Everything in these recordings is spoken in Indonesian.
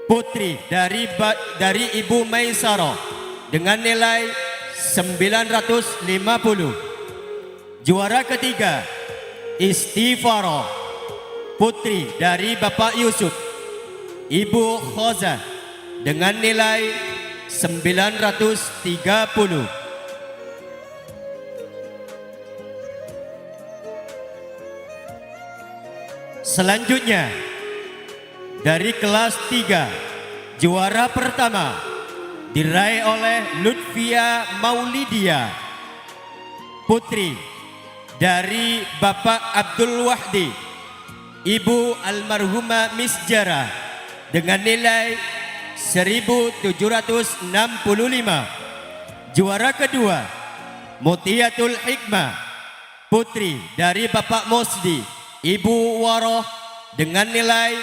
Putri dari Ibu Maisaro dengan nilai 950. Juara ketiga Istighfaro, putri dari Bapak Yusuf, Ibu Khoza dengan nilai 930. Selanjutnya dari kelas 3, juara pertama diraih oleh Lutfia Maulidia, putri dari Bapak Abdul Wahdi, Ibu almarhumah Miss Jara dengan nilai 1765. Juara kedua Mutiatul Hikmah, putri dari Bapak Mosdi, Ibu Waroh dengan nilai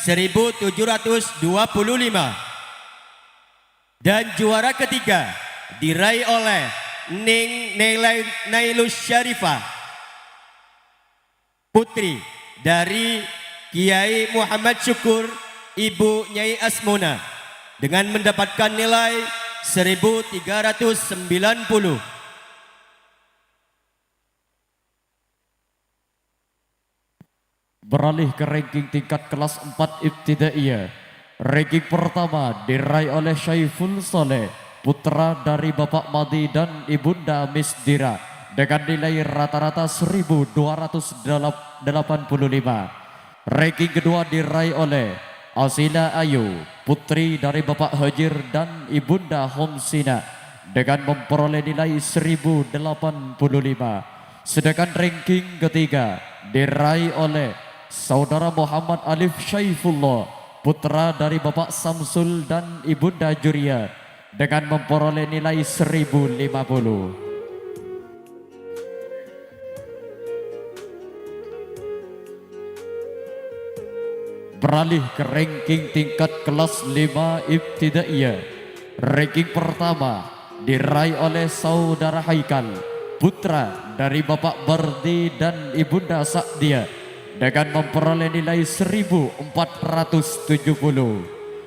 1725. Dan juara ketiga diraih oleh Ning Nailus Syarifah, putri dari Kiai Muhammad Syukur, Ibu Nyai Asmona dengan mendapatkan nilai 1390. Beralih ke ranking tingkat kelas 4 Ibtidaiyah. Ranking pertama diraih oleh Syaiful Soleh, putra dari Bapak Madi dan Ibunda Misdira dengan nilai rata-rata 1285. Ranking kedua diraih oleh Asila Ayu, putri dari Bapak Hajir dan Ibunda Homsina dengan memperoleh nilai 1085. Sedangkan ranking ketiga diraih oleh Saudara Muhammad Alif Syaifullah, putra dari Bapak Samsul dan Ibunda Juria dengan memperoleh nilai 1050. Beralih ke ranking tingkat kelas 5 Ibtidaiyah. Ranking pertama diraih oleh Saudara Haikal, putra dari Bapak Bardi dan Ibunda Sakdia dengan memperoleh nilai 1470.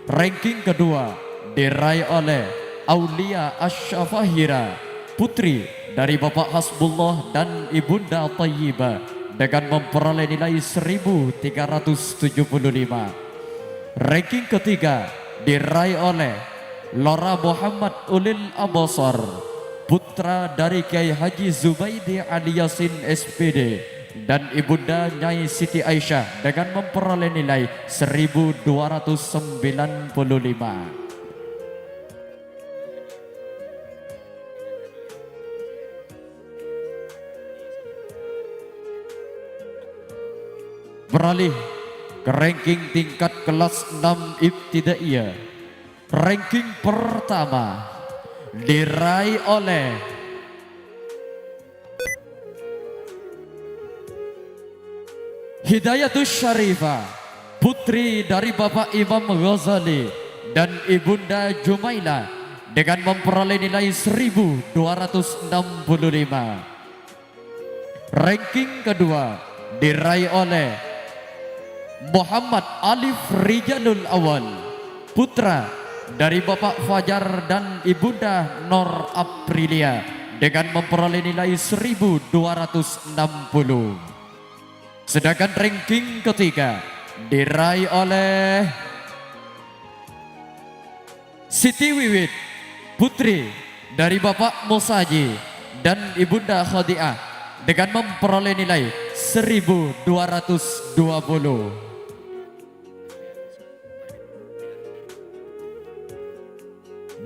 Ranking kedua diraih oleh Aulia Asyafahira, putri dari Bapak Hasbullah dan Ibunda Tayyibah dengan memperoleh nilai 1375. Ranking ketiga diraih oleh Lora Muhammad Ulil Abasar, putra dari Kiai Haji Zubaidi Ali Yasin SPD dan Ibunda Nyai Siti Aisyah dengan memperoleh nilai 1295. Beralih ke ranking tingkat kelas 6 Ibtidaiyah. Ranking pertama diraih oleh Hidayatus Syarifah, putri dari Bapak Imam Ghazali dan Ibunda Jumaila dengan memperoleh nilai 1265. Ranking kedua diraih oleh Muhammad Alif Rijalul Awal, putra dari Bapak Fajar dan Ibunda Nor Aprilia dengan memperoleh nilai 1260. Sedangkan ranking ketiga diraih oleh Siti Wiwit, putri dari Bapak Musaji dan Ibunda Khadi'ah dengan memperoleh nilai 1220.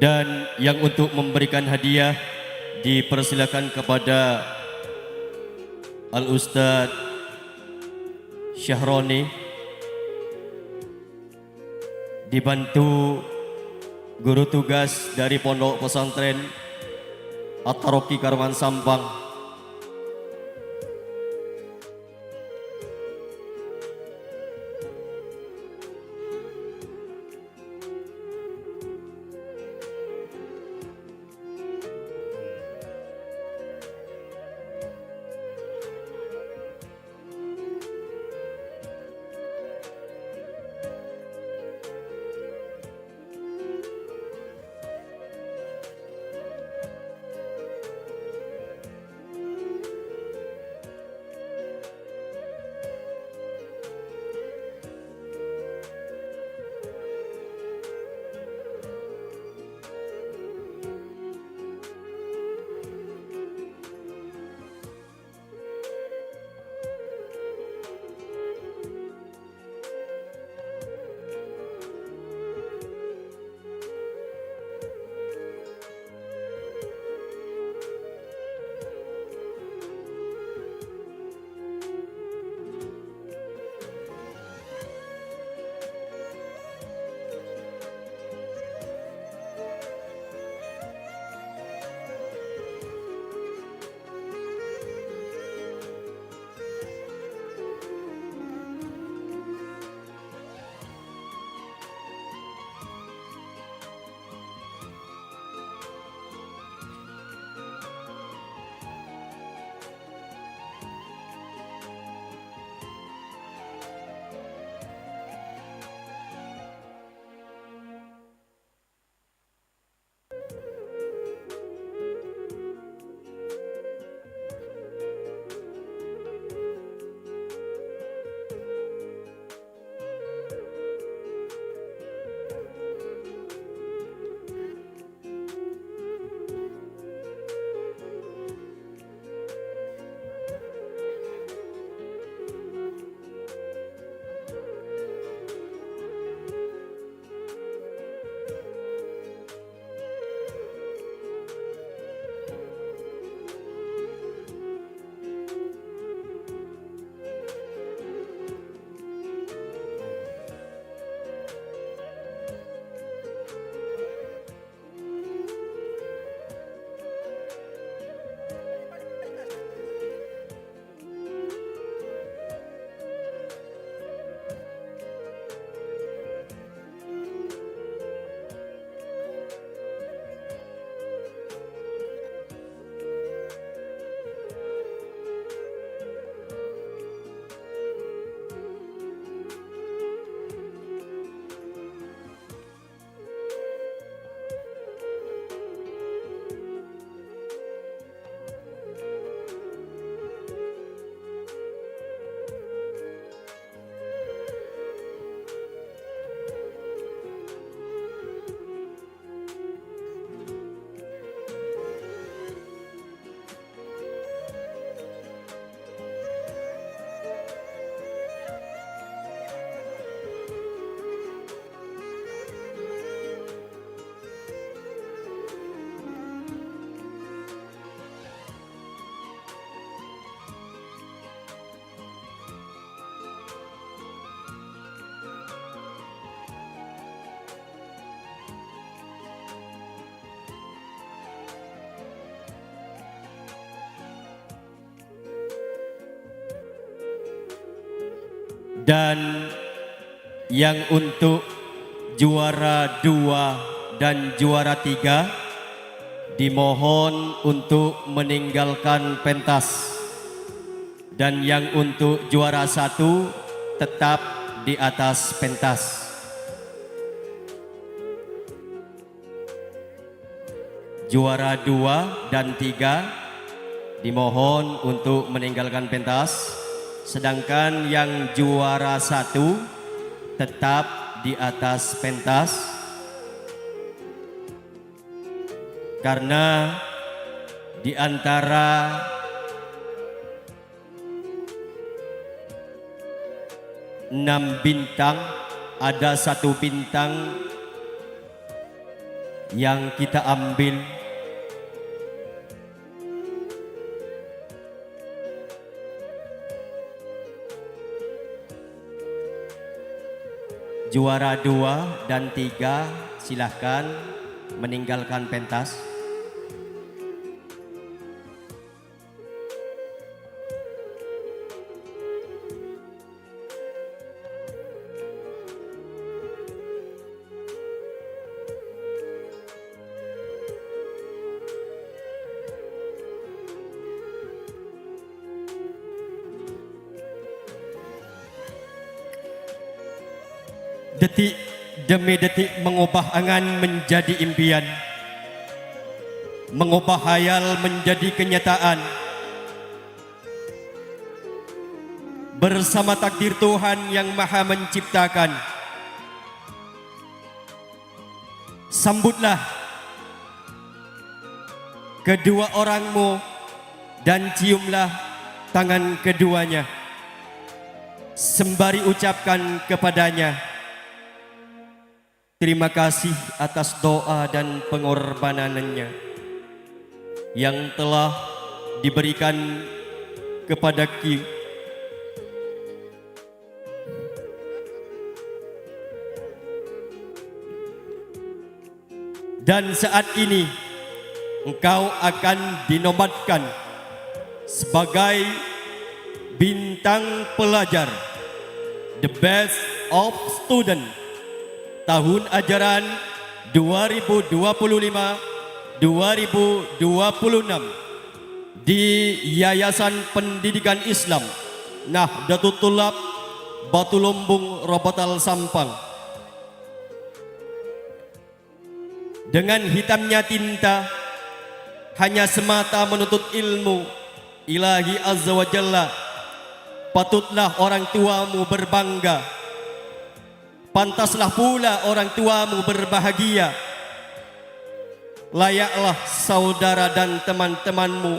Dan yang untuk memberikan hadiah dipersilakan kepada Al-Ustadz Syahroni, dibantu guru tugas dari Pondok Pesantren At-Taroki Karman Sampang. Dan yang untuk juara 2 dan juara 3 dimohon untuk meninggalkan pentas. Dan yang untuk juara 1 tetap di atas pentas. Juara 2 dan 3 dimohon untuk meninggalkan pentas, sedangkan yang juara 1 tetap di atas pentas, karena di antara enam bintang ada 1 bintang yang kita ambil. Juara 2 dan 3 silahkan meninggalkan pentas. Detik demi detik mengubah angan menjadi impian, mengubah hayal menjadi kenyataan. Bersama takdir Tuhan yang Maha Menciptakan, sambutlah kedua orangmu dan ciumlah tangan keduanya, sembari ucapkan kepadanya, terima kasih atas doa dan pengorbanannya yang telah diberikan kepada kita. Dan saat ini engkau akan dinobatkan sebagai bintang pelajar, the best of student tahun ajaran 2025-2026 di Yayasan Pendidikan Islam Nahdlatul Thulab Batu Lumbung Robotal Sampang. Dengan hitamnya tinta, hanya semata menuntut ilmu ilahi azza wa jalla, patutlah orang tuamu berbangga, pantaslah pula orang tuamu berbahagia. Layaklah saudara dan teman-temanmu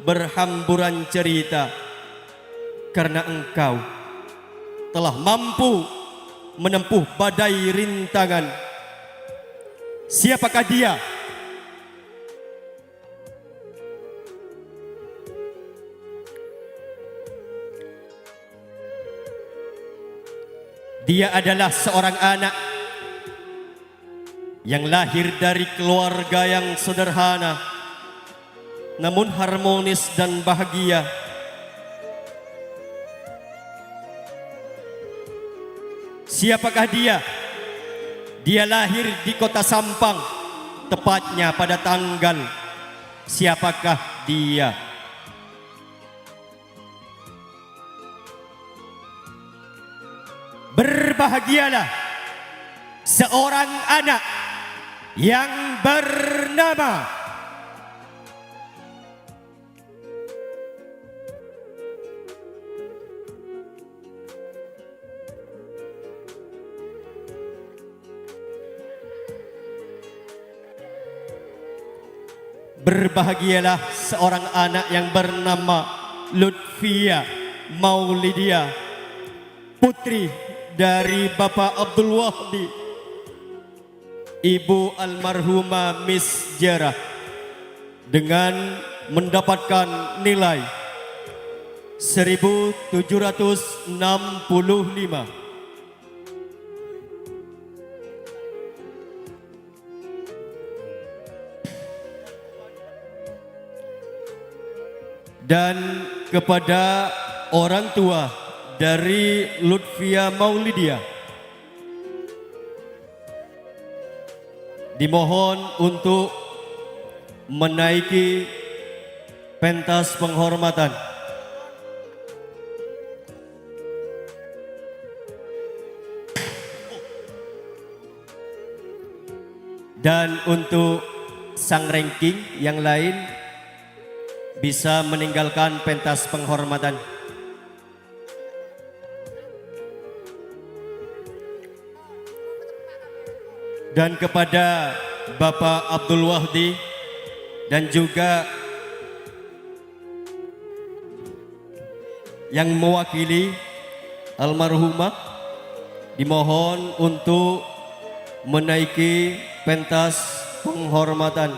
berhamburan cerita, karena engkau telah mampu menempuh badai rintangan. Siapakah dia? Dia adalah seorang anak yang lahir dari keluarga yang sederhana, namun harmonis dan bahagia. Siapakah dia? Dia lahir di kota Sampang, tepatnya pada tanggal. Siapakah dia? Berbahagialah seorang anak yang bernama Berbahagialah seorang anak yang bernama Lutfia Maulidia, putri dari Bapak Abdul Wahdi, Ibu almarhumah Miss Jarah, dengan mendapatkan nilai 1765. Dan kepada orang tua dari Lutfia Maulidia dimohon untuk menaiki pentas penghormatan. Dan untuk sang ranking yang lain bisa meninggalkan pentas penghormatan. Dan kepada Bapak Abdul Wahdi dan juga yang mewakili almarhumah dimohon untuk menaiki pentas penghormatan.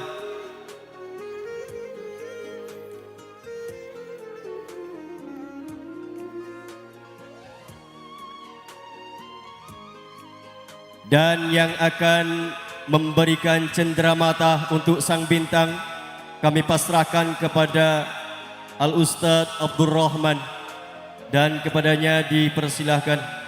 Dan yang akan memberikan cenderamata untuk sang bintang kami pasrahkan kepada Al-Ustadz Abdul Rahman dan kepadanya dipersilahkan.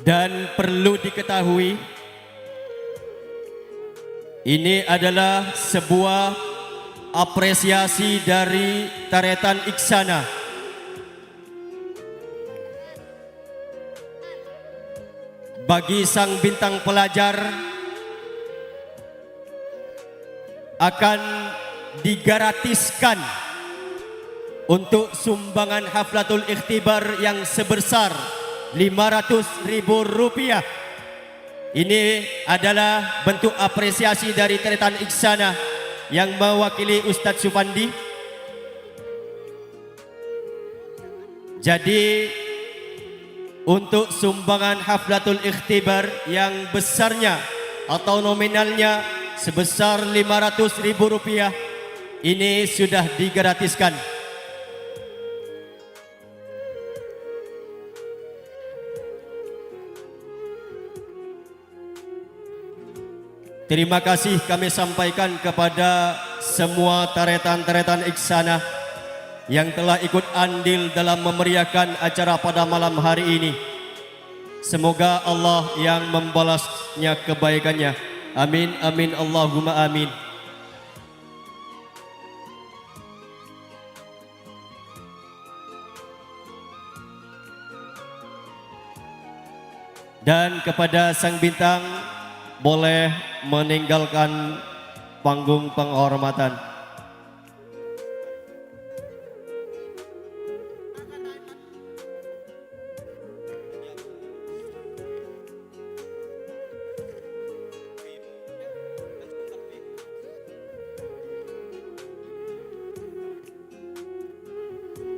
Dan perlu diketahui, ini adalah sebuah apresiasi dari Taretan Iksana. Bagi sang bintang pelajar akan digratiskan untuk sumbangan haflatul ikhtibar yang sebesar Rp500.000. Ini adalah bentuk apresiasi dari Taretan Iksana yang mewakili Ustadz Supandi. Jadi untuk sumbangan haflatul ikhtibar yang besarnya atau nominalnya sebesar Rp500.000 ini sudah digratiskan. Terima kasih kami sampaikan kepada semua taretan-taretan Iksana yang telah ikut andil dalam memeriahkan acara pada malam hari ini. Semoga Allah yang membalasnya kebaikannya. Amin, amin, Allahumma amin. Dan kepada sang bintang boleh meninggalkan panggung penghormatan.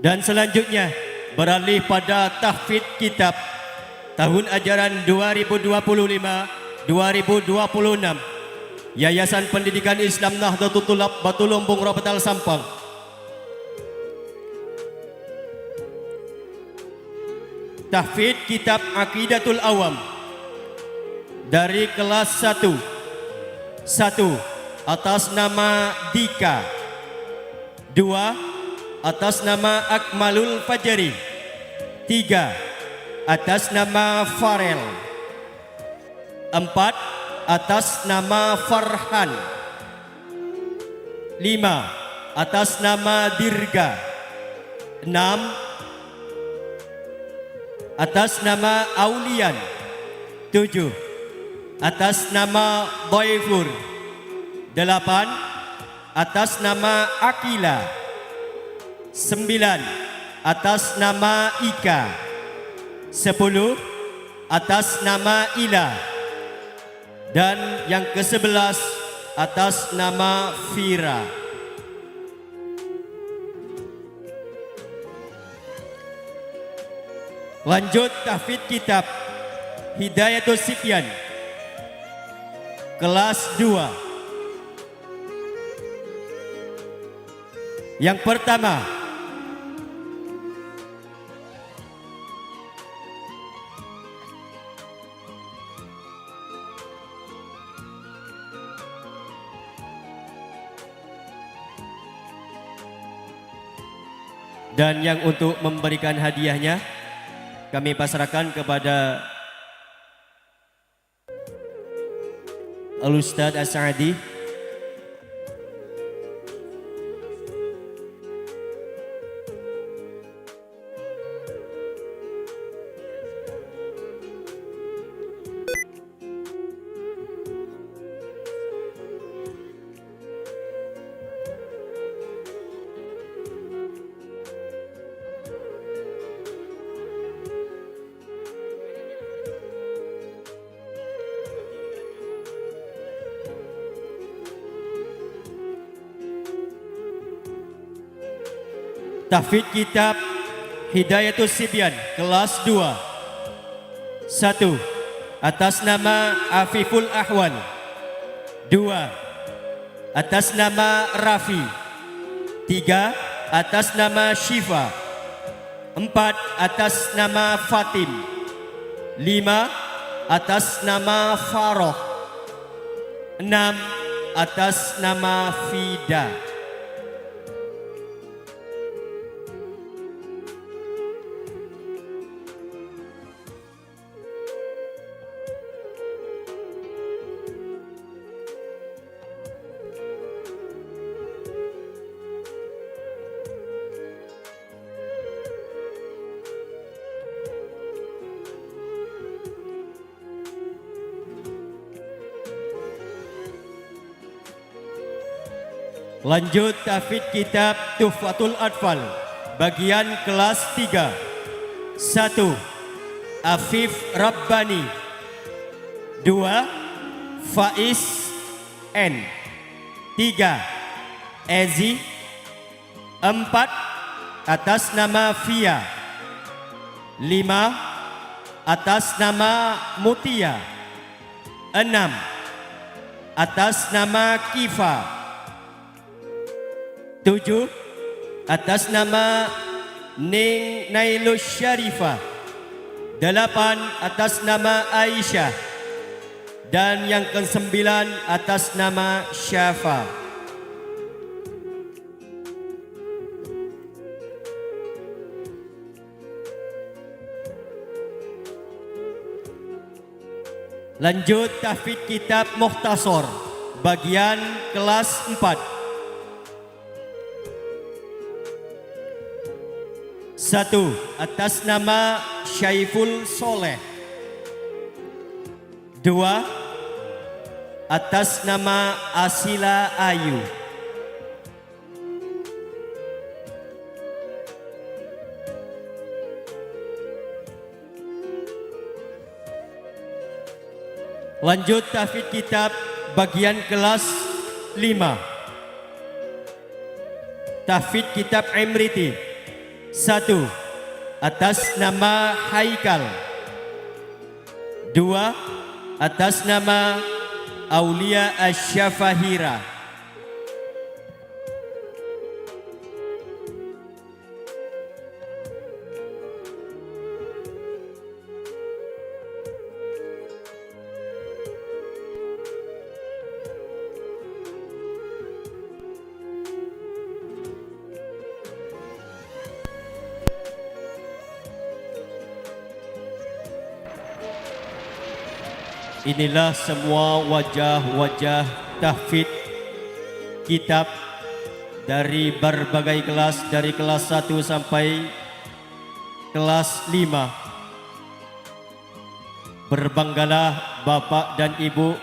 Dan selanjutnya beralih pada tahfidz kitab tahun ajaran 2025-2026 Yayasan Pendidikan Islam Nahdlatul Thulab Batu Lumbung Ropetal Sampang. Tahfidz kitab Aqidatul Awam dari kelas 1 atas nama Dika, 2 atas nama Akmalul Fajri, 3 atas nama Farel, 4 atas nama Farhan, 5 atas nama Dirga, 6 atas nama Aulian, 7 atas nama Dhaifur, 8 atas nama Akila, 9 atas nama Ika, 10 atas nama Ila, dan yang ke-11 atas nama Fira. Lanjut tahfidz kitab Hidayatus Sibyan kelas 2. Yang pertama, dan yang untuk memberikan hadiahnya kami pasrahkan kepada Al-Ustadz As-Sa'adi. Tahfidz kitab Hidayatus Sibyan kelas 2. 1. Atas nama Afiful Ahwal. 2. Atas nama Rafi. 3. Atas nama Syifa. 4. Atas nama Fatim. 5. Atas nama Faroh. 6. Atas nama Fida. Lanjut tahfidz kitab Tuhfatul Atfal bagian kelas 3. 1. Afif Rabbani. 2. Faiz N. 3. Ezi. 4. Atas nama Fia. 5. Atas nama Mutia. 6. Atas nama Kifa. 7. Atas nama Ning Nailus Syarifah. 8. Atas nama Aisyah. Dan yang ke-9 atas nama Syafa. Lanjut tahfidz kitab Mukhtasar bagian kelas 4. 1. Atas nama Syaiful Soleh. 2. Atas nama Asila Ayu. 5. Lanjut tahfidz kitab bagian kelas 5. Tahfidz kitab Imriti. 1. Atas nama Haikal. 2. Atas nama Aulia Asyafahira. Inilah semua wajah-wajah tahfidz kitab dari berbagai kelas, dari kelas 1 sampai kelas 5. Berbanggalah Bapak dan Ibu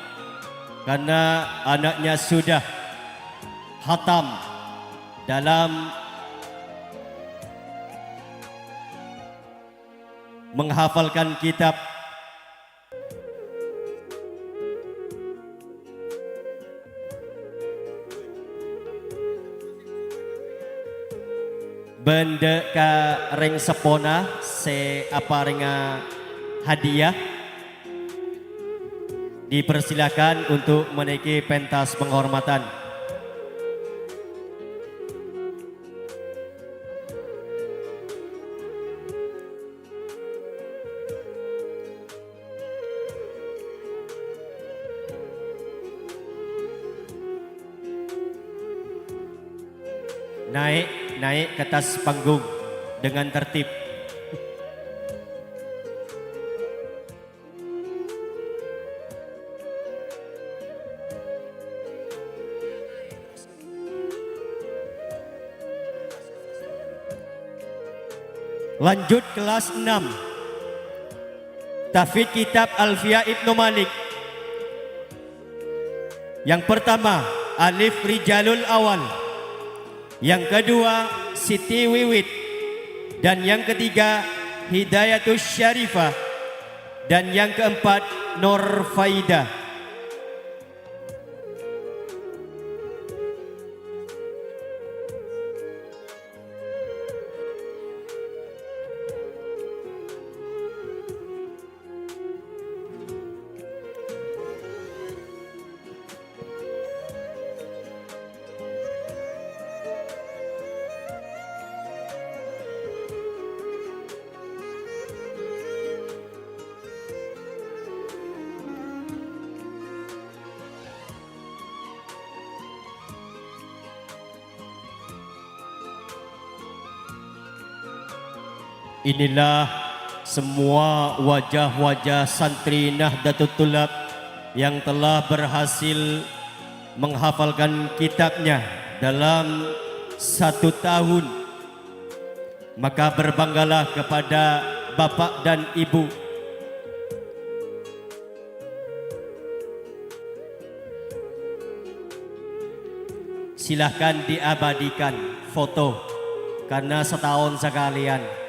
karena anaknya sudah khatam dalam menghafalkan kitab. bende ka ring sepona se apa ringa hadiah. Dipersilakan untuk menaiki pentas penghormatan. Naik ke atas panggung dengan tertib. Lanjut kelas 6. Tahfidz Kitab Alfiah Ibnu Malik. Yang pertama, Alif Rijalul Awal. Yang kedua, Siti Wiwit. Dan yang ketiga, Hidayatus Syarifah. Dan yang keempat, Nur Faidah. Inilah semua wajah-wajah santri Nahdlatul Thulab yang telah berhasil menghafalkan kitabnya dalam 1 tahun. Maka berbanggalah kepada bapak dan ibu. Silahkan diabadikan foto karena setahun sekalian.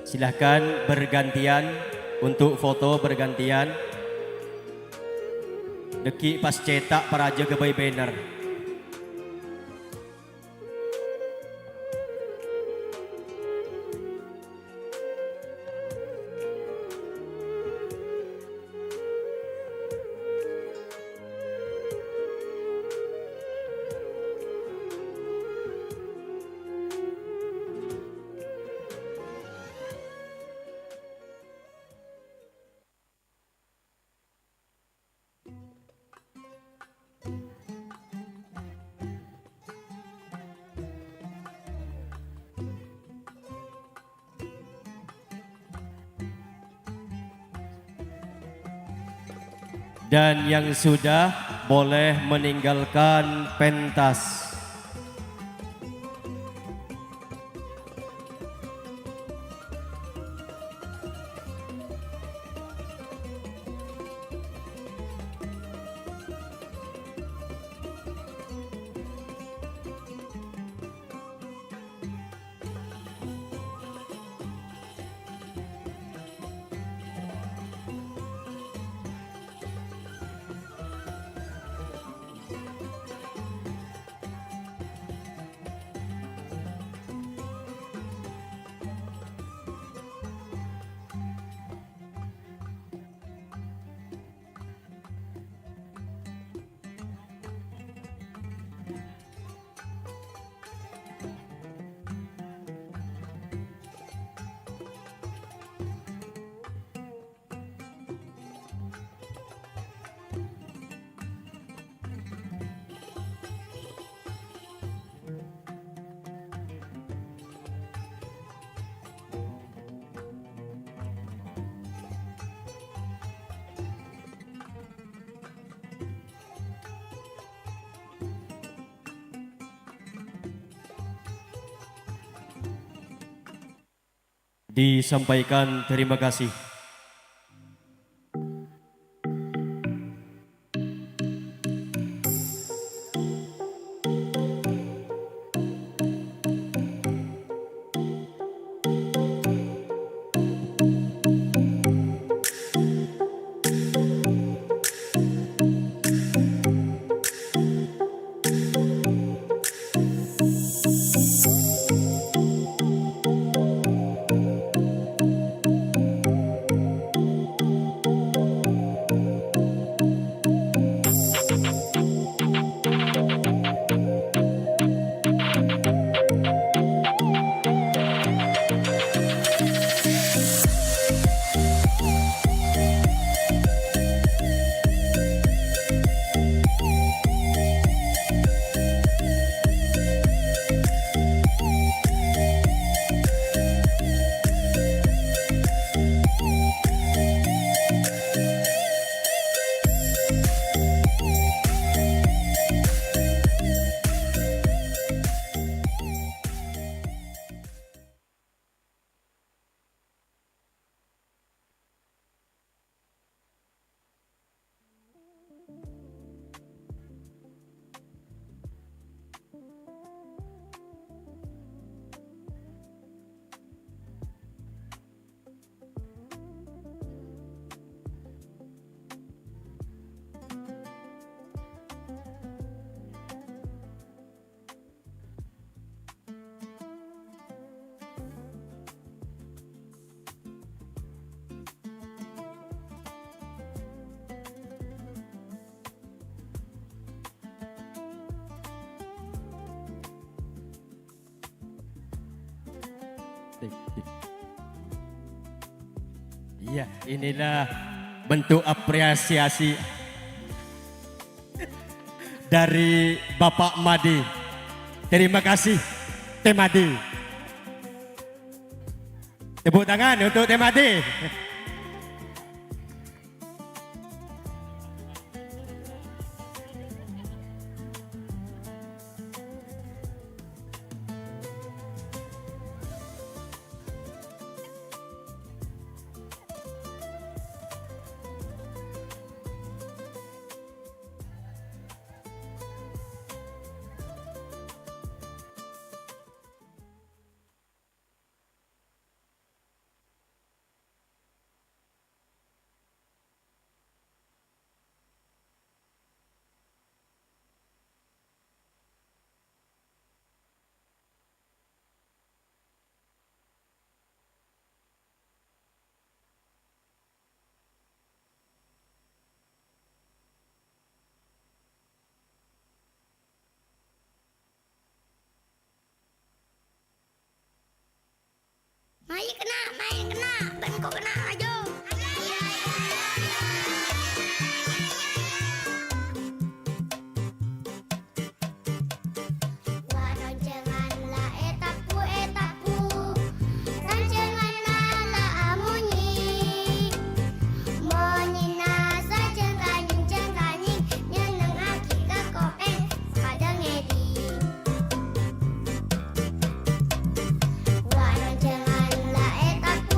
Silahkan bergantian untuk foto bergantian. Deki pas cetak para aja ke banner. Dan yang sudah boleh meninggalkan pentas. disampaikan terima kasih. Iya, inilah bentuk apresiasi dari Bapak Madi. Terima kasih, Teh Madi. Tepuk tangan untuk Teh Madi. Main kena, bengkok kena, ayo. Waroncenganlah etapu, rancenganlah amunyi. Monina cengkaning, nyeneng aki kakoen, kadang edi. Waroncenganlah etapu,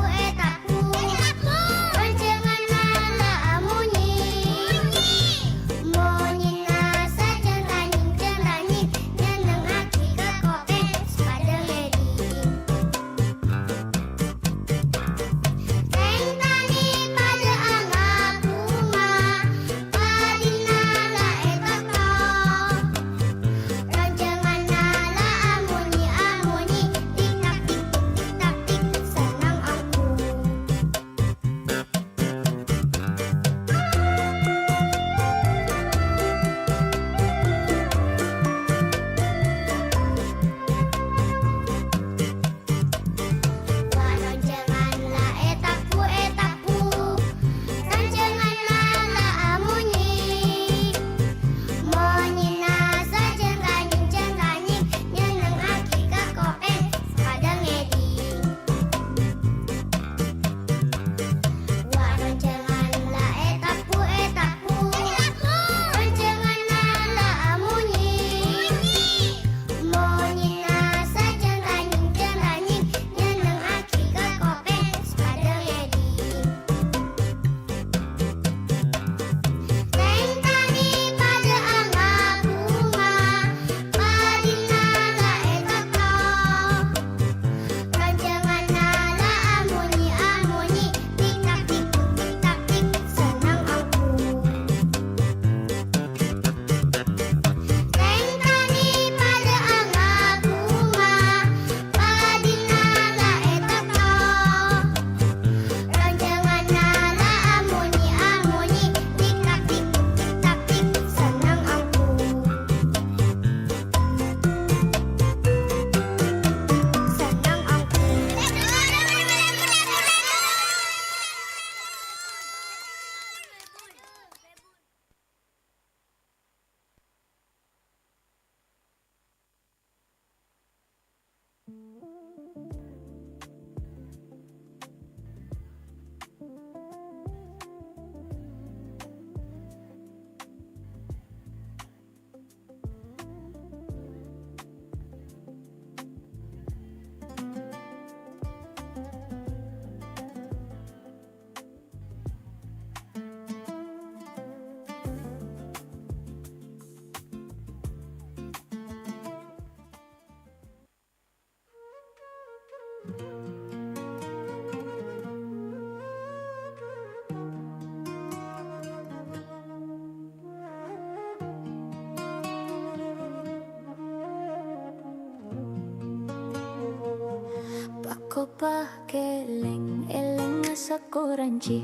Ko pakeling, eling asa kuranci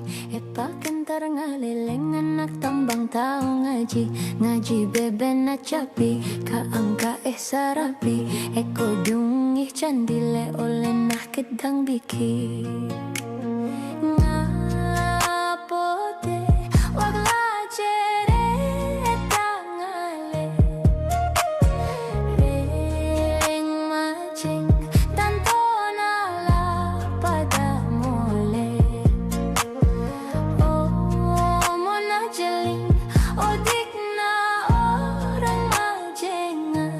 pakentar ngaleleng anak tambang tau ngaji ngaji bebe na capi kaangka sarapi eko dungih candile oleh nah kedang bikin ngapote wag lajere tangale reng macing tanto nala pada mole oh mona jeling oh dikna orang majengan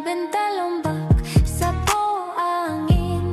benta lombak sapo angin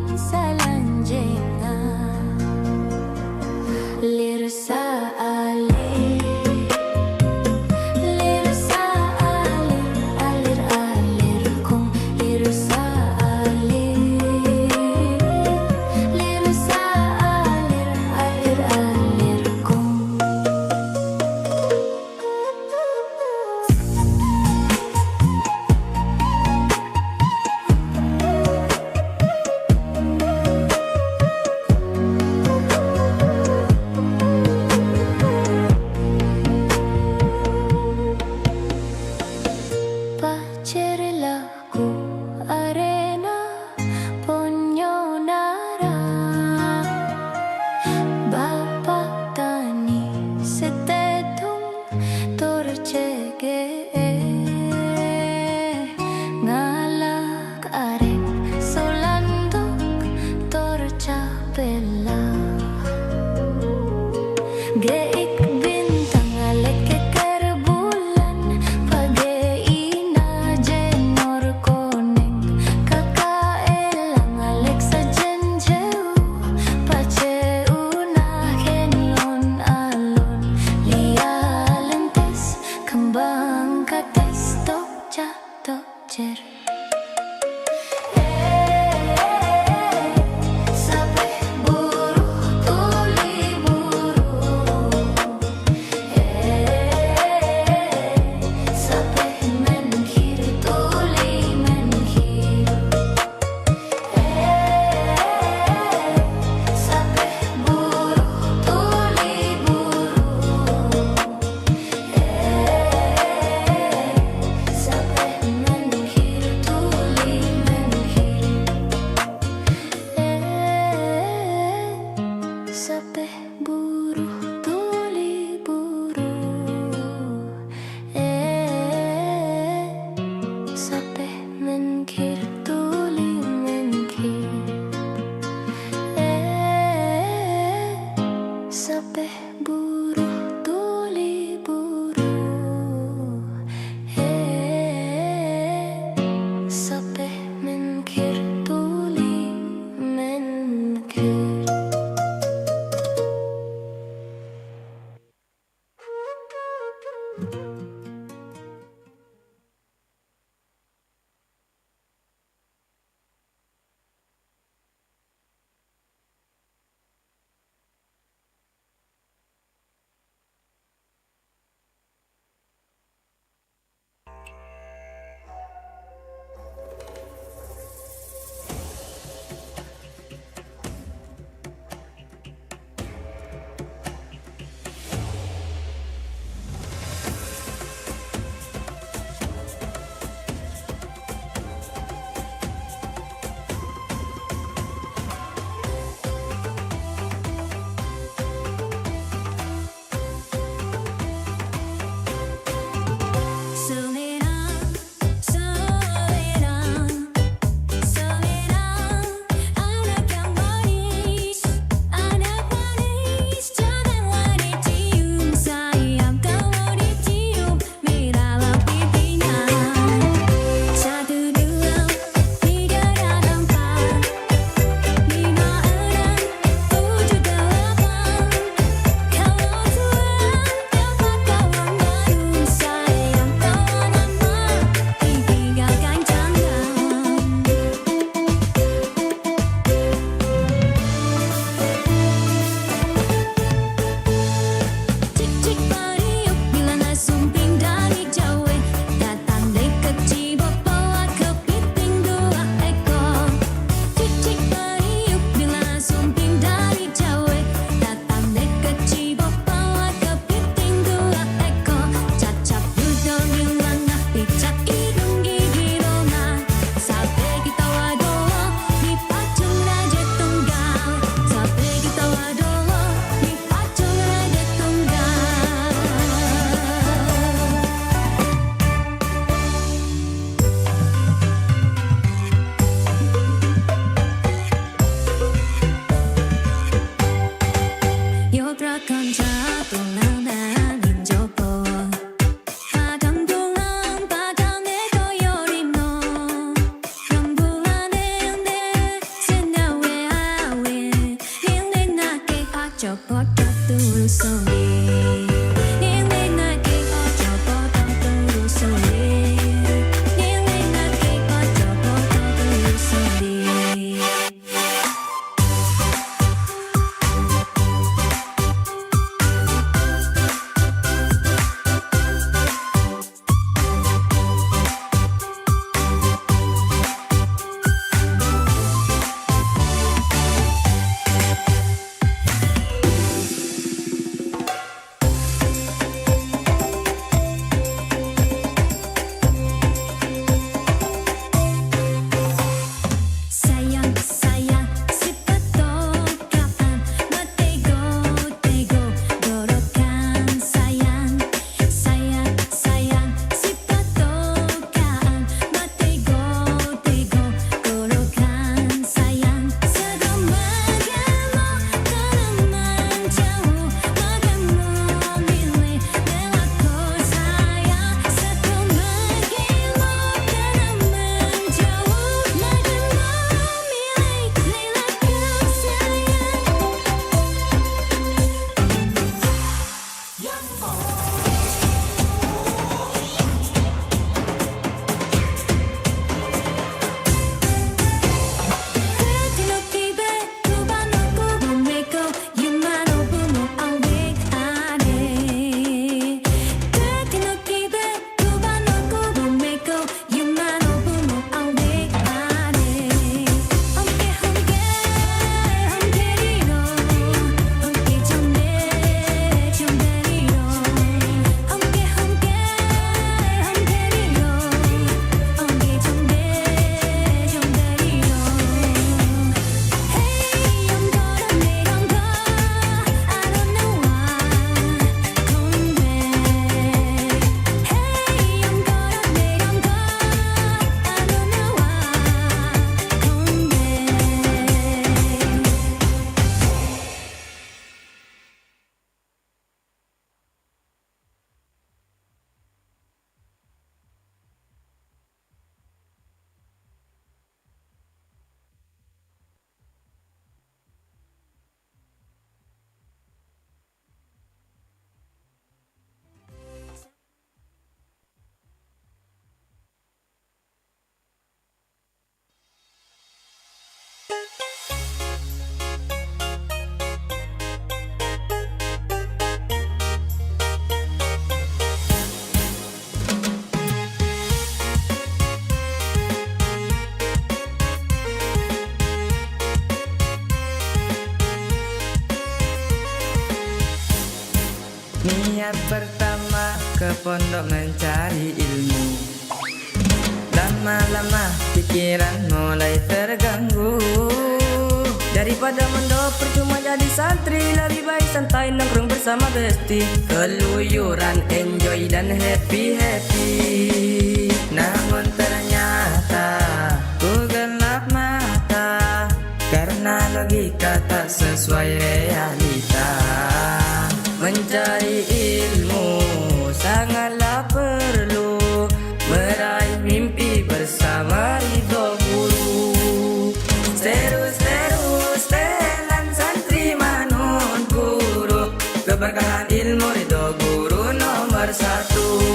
Niat pertama ke pondok mencari ilmu. Lama-lama pikiran mulai terganggu. Daripada mondok percuma jadi santri, lebih baik santai nongkrong bersama besti. Keluyuran enjoy dan happy-happy. Namun ternyata ku gelap mata, karena logika tak sesuai realita. Mencari ilmu sangatlah perlu, meraih mimpi bersama ridho guru. Terus telan santri manut guru, keberkahan ilmu ridho guru nomor satu.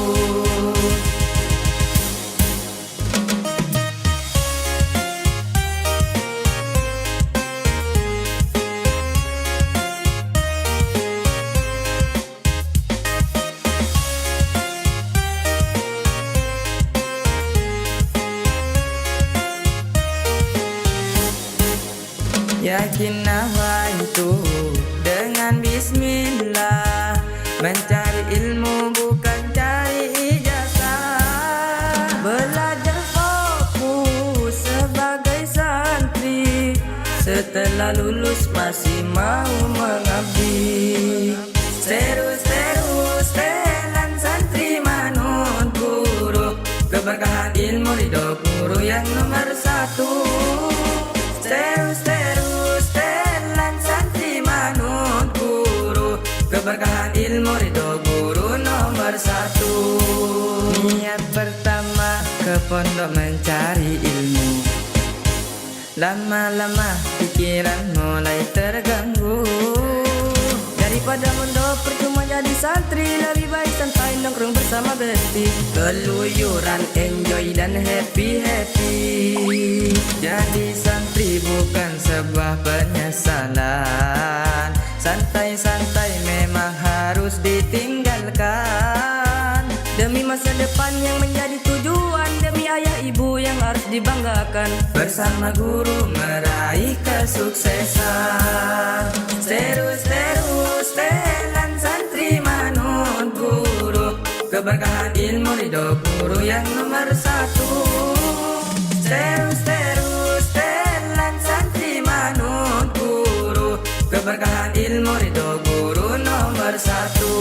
Yakin nawaitu dengan bismillah, mencari ilmu bukan cari ijazah. Belajar fokus sebagai santri, setelah lulus masih mau mengabdi. Terus telan santri manut guru, keberkahan ilmu ridho guru yang nomor satu. Terus telan santri manut guru, keberkahan ilmu ridho guru nomor satu. Niat pertama ke pondok mencari ilmu. Lama-lama pikiran mulai terganggu. Daripada mondok percuma jadi santri, lebih baik santai nongkrong bersama besti. Keluyuran enjoy dan happy-happy. Jadi santri bukan sebuah penyesalan. Santai-santai memang harus ditinggalkan. Demi masa depan yang menjadi tujuan, demi ayah ibu yang harus dibanggakan. Bersama guru meraih kesuksesan. Terus telan santri manut guru, keberkahan ilmu ridho guru yang nomor satu. Terus telan santri manut guru, keberkahan ilmu ridho guru nomor satu.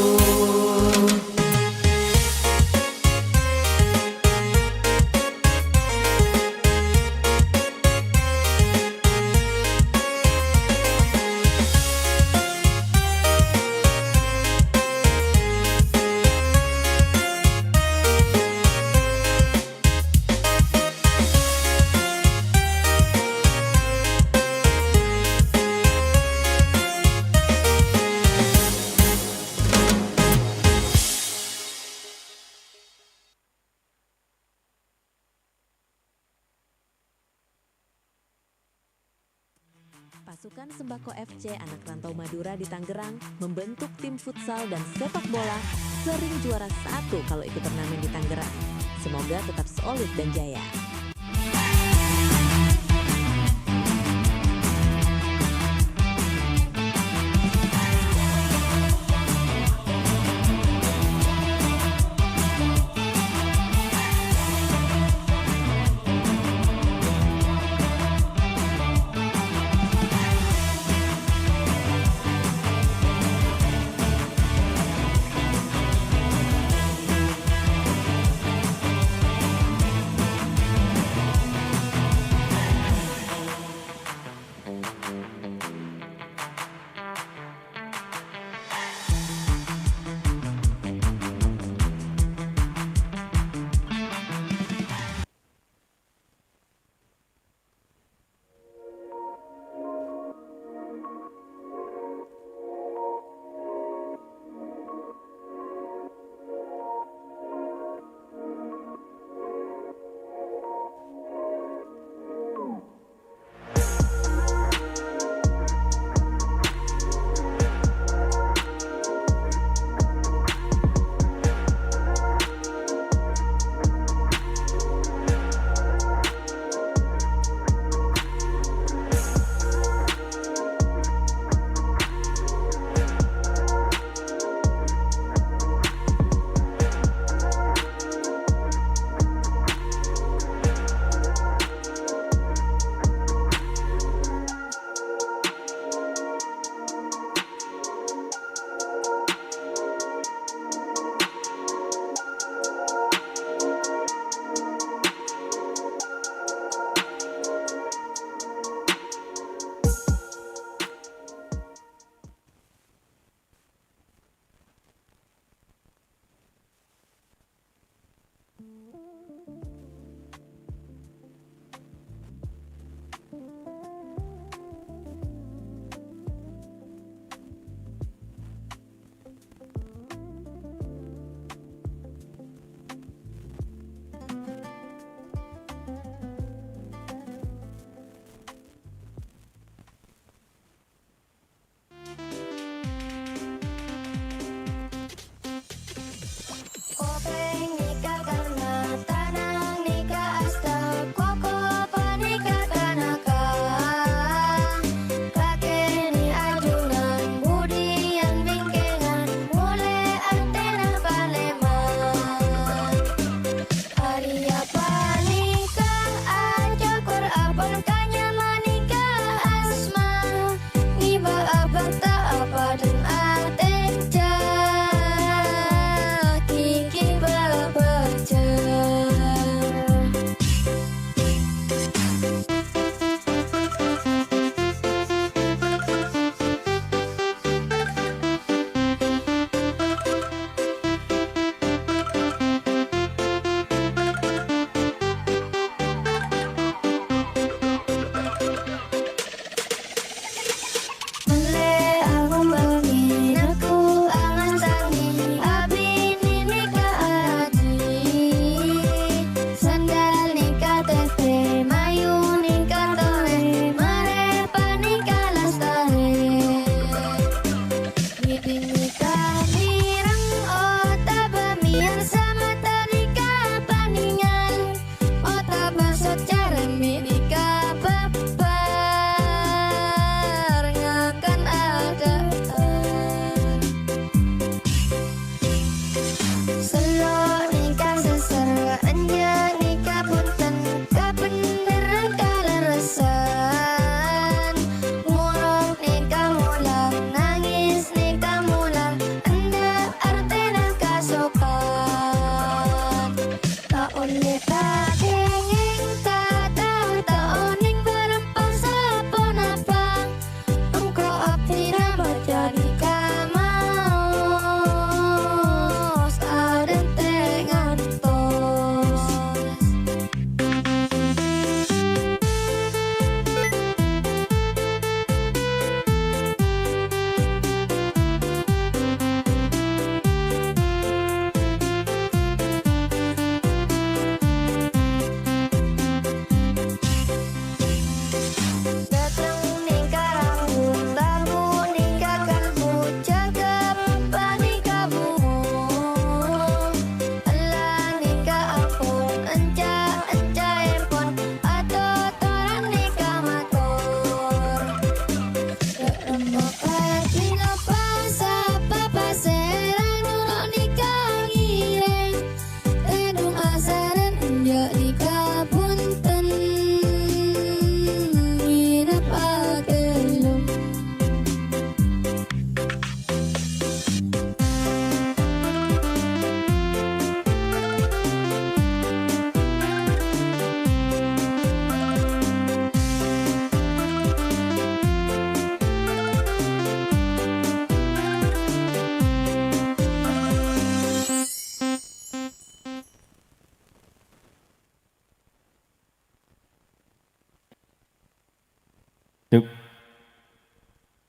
Pasukan Sembako FC anak rantau Madura di Tangerang membentuk tim futsal dan sepak bola, sering juara 1 kalau ikut turnamen di Tangerang. Semoga tetap solid dan jaya.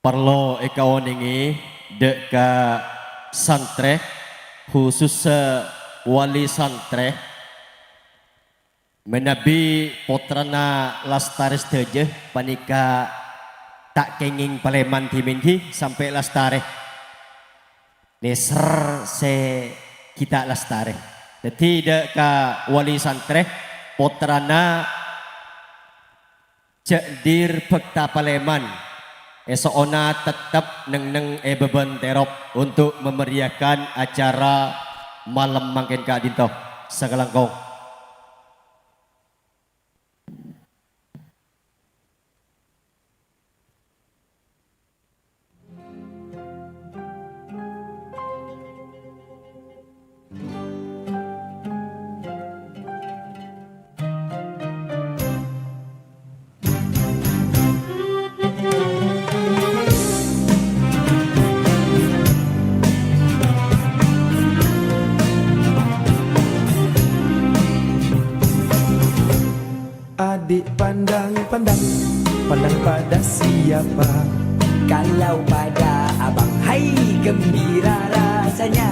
perlu ikaw ningi dek ka santre khusus wali santre menabi potrana lastaris teje panika tak kenging paleman timinhi sampai lastare neser se kita lastare jadi dek ka wali santre potrana Cekdir Pekta Paleman esokona tetap neng beben terop untuk memeriahkan acara malam mangkin Kak Dinto Sagalangkong. Adik pandang pada siapa? Kalau pada abang, hai gembira rasanya.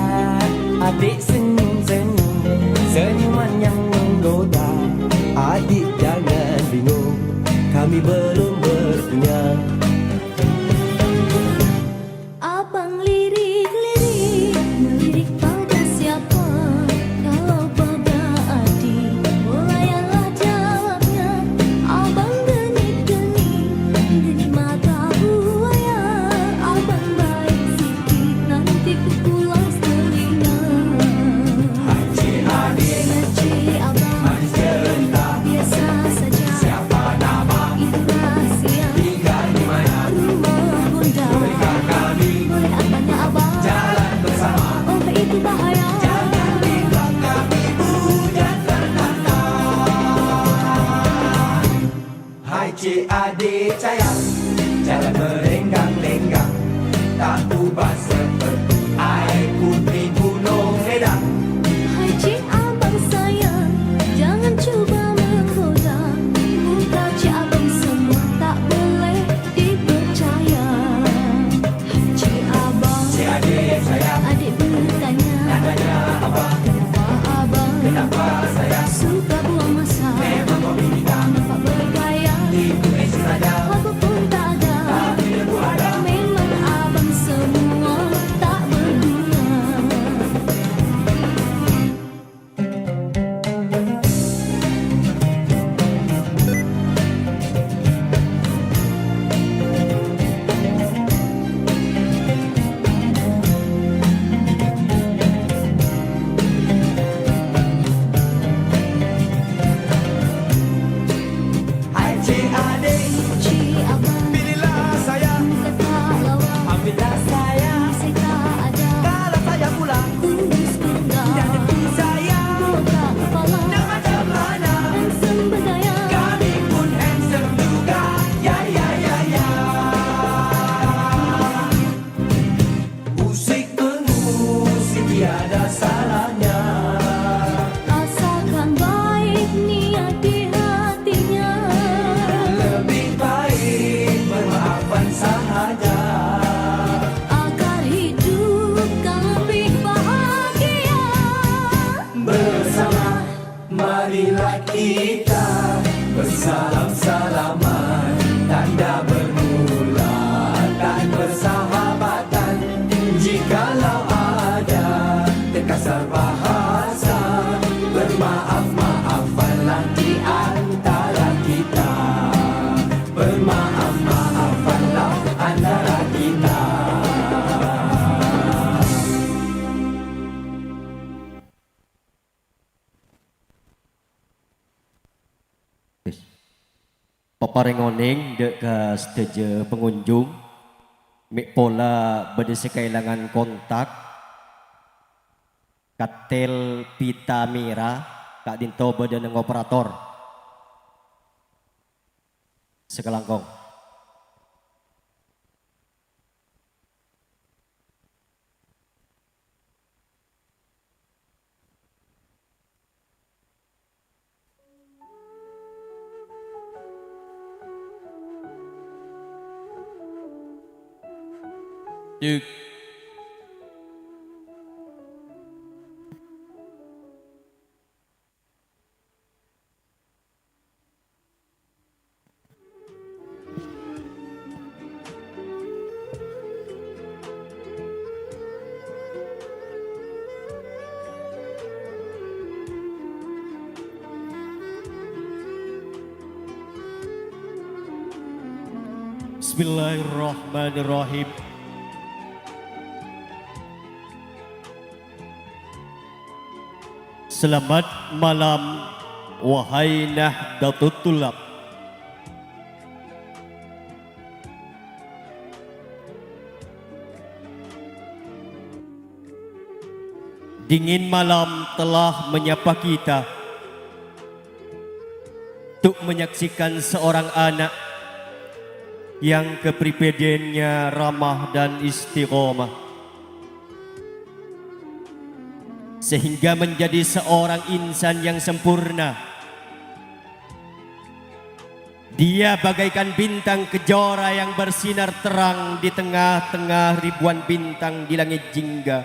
Adik senyum-senyum, senyuman yang menggoda. Adik jangan bingung, kami belum berpunya. Abang lirik-lirik, melirik pada siapa? Kalau pada adik, layanlah jawabnya. Abang genit-genit, genit mata buaya. Abang baik sikit, nanti ku pulang setelinga. Haji adik, Haji abang, manis cerita, biasa saja. siapa nama? Itu rahasia. Tinggal di mana? Rumah bunda, Bolehkah kami boleh apanya abang? jalan bersama? Oh itu bahaya. Jangan tinggal kami bujang terlantar. Hai cik adik sayang, jalan merenggang-lenggang, tak ubah seperti air putih gunung Medang. Hai cik abang sayang, jangan cuba menggoda. Muka cik abang semua tak boleh dipercaya. Hai cik abang, Cik adik sayang, adik bertanya, tanya abang, kenapa abang kenapa sayang? suka buang masa? Memang kau bintang, Nampak bergaya, itu saja. apa pun tak ada. Tapi lembu ada. Memang abang semua tak berguna. Hai cik adik, Cik abang, pilihlah saya, kata lawa, ambillah saya. saya tak ada. Kalau saya pulang, Kudus benda, dan itu saya. botak kepala, Nak macam mana? handsome bergaya. Kami pun handsome juga. Ya ya ya ya. Musik mengusik tiada salahnya. Asalkan baik niat di hatinya. Lebih baik bermaafan sahaja. Agar hidup kan lebih bahagia. Bersama marilah kita bersalam-salaman, tanda bermula dan persahabatan. Jikalau ada terkasar bahasa, bermaaf-maafanlah di antara kita. Bermaaf-maafanlah antara kita. Paparengoning dek ke stage pengunjung mik pola berdisi kehilangan kontak katel pita mira Kak Dinto badan operator Sekelangkong. Cek. Bismillahirrahmanirrahim. Selamat malam wahai Nahdlatul Tulab. Dingin malam telah menyapa kita untuk menyaksikan seorang anak yang kepribadiannya ramah dan istiqomah, sehingga menjadi seorang insan yang sempurna. Dia bagaikan bintang kejora yang bersinar terang di tengah-tengah ribuan bintang di langit jingga.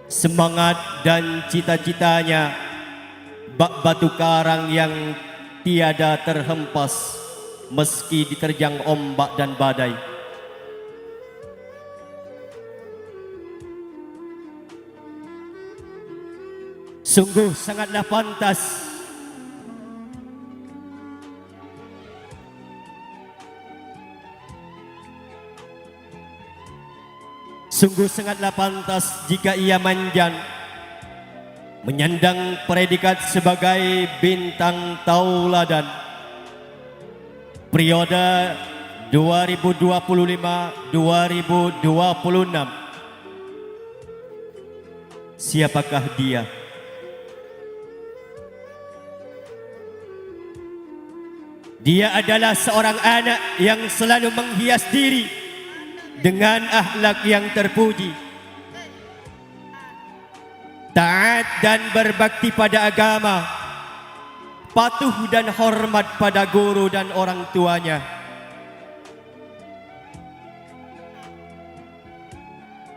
Semangat dan cita-citanya bak batu karang yang tiada terhempas meski diterjang ombak dan badai. Sungguh sangatlah pantas jika ia manjang menyandang predikat sebagai bintang tauladan periode 2025-2026. Siapakah dia? Dia adalah seorang anak yang selalu menghias diri dengan akhlak yang terpuji, taat dan berbakti pada agama, patuh dan hormat pada guru dan orang tuanya.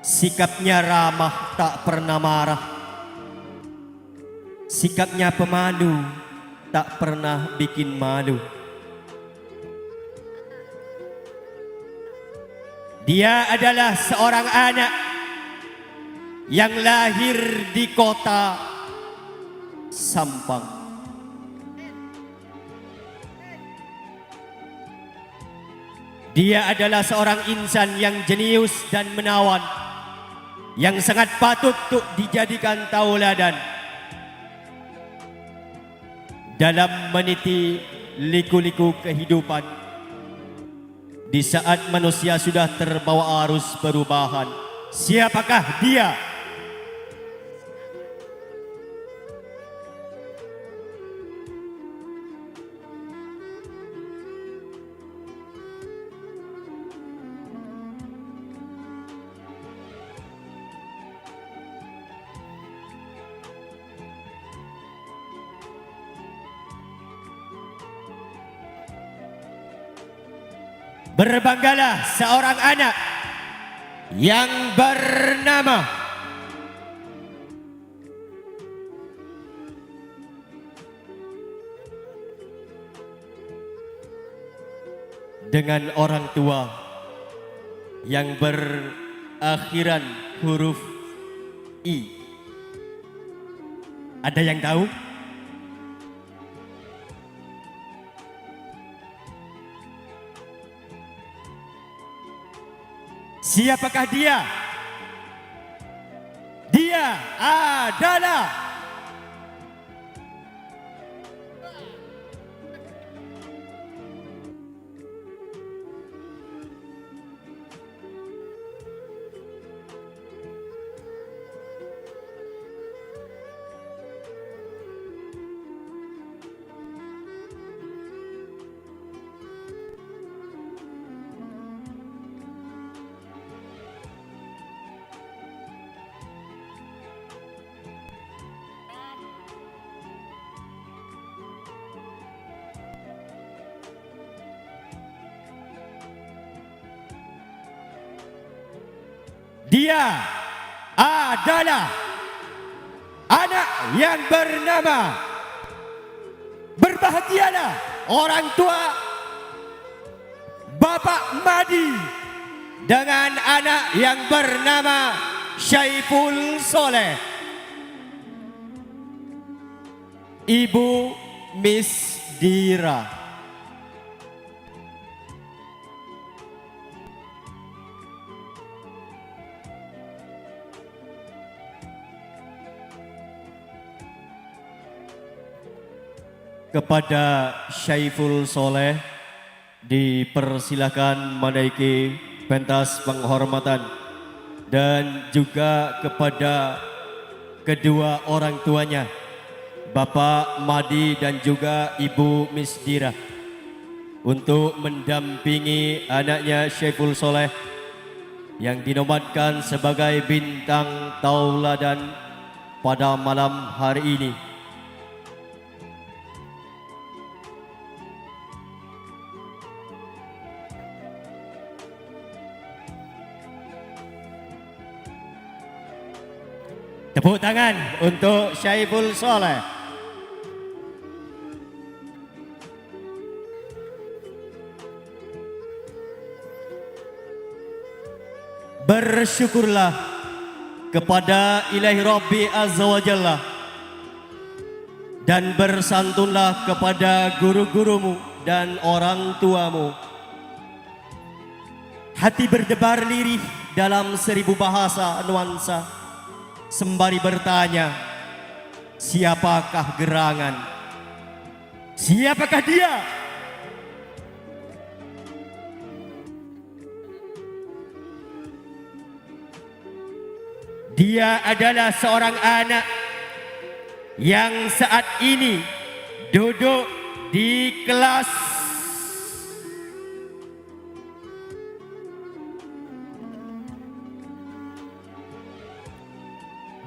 Sikapnya ramah, tak pernah marah. Sikapnya pemalu, tak pernah bikin malu. Dia adalah seorang anak yang lahir di kota Sampang. Dia adalah seorang insan yang jenius dan menawan, yang sangat patut untuk dijadikan tauladan dalam meniti liku-liku kehidupan. Di saat manusia sudah terbawa arus perubahan, siapakah dia? Berbanggalah seorang anak yang bernama dengan orang tua yang berakhiran huruf I. Ada yang tahu? Siapakah dia? Dia adalah Dia adalah anak yang bernama, berbahagialah orang tua Bapak Madi dengan anak yang bernama Syaiful Soleh. Ibu Miss Dira. Kepada Syaiful Soleh dipersilakan menaiki pentas penghormatan, dan juga kepada kedua orang tuanya Bapak Madi dan juga Ibu Miss Dira untuk mendampingi anaknya Syaiful Soleh yang dinobatkan sebagai bintang tauladan pada malam hari ini. Tepuk tangan untuk Syaiful Soleh. Bersyukurlah kepada Ilahi Rabbi Azza wa Jalla, dan bersantunlah kepada guru-gurumu dan orang tuamu. Hati berdebar lirih dalam 1000 bahasa nuansa, sembari bertanya, siapakah gerangan? Siapakah dia? Dia adalah seorang anak yang saat ini duduk di kelas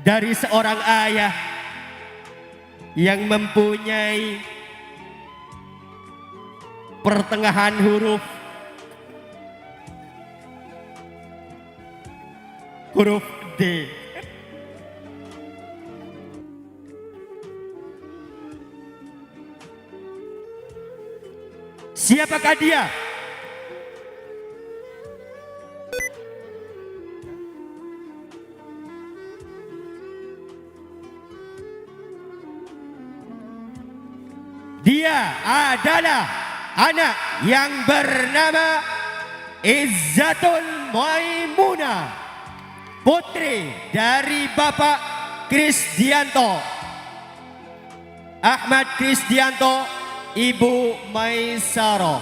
dari seorang ayah yang mempunyai pertengahan huruf D. Siapakah dia? Dia adalah anak yang bernama Izzatul Maimunah, putri dari Bapak Krisdianto, Ahmad Krisdianto, Ibu Maisaro.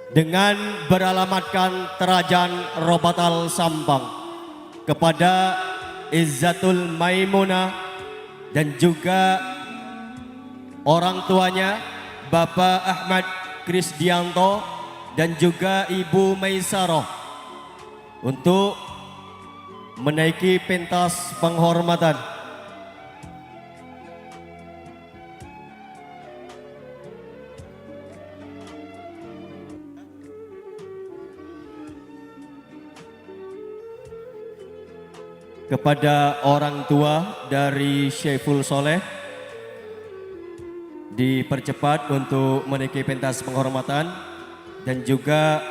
Dengan beralamatkan Terajan Robatal Sampang kepada Izzatul Maimunah dan juga orang tuanya Bapak Ahmad Krisdianto dan juga Ibu Maisaro untuk menaiki pentas penghormatan. Kepada orang tua dari Syaiful Soleh dipercepat untuk menaiki pentas penghormatan, dan juga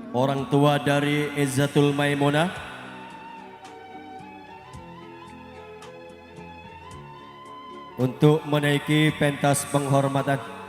orang tua dari Izzatul Maimunah untuk menaiki pentas penghormatan.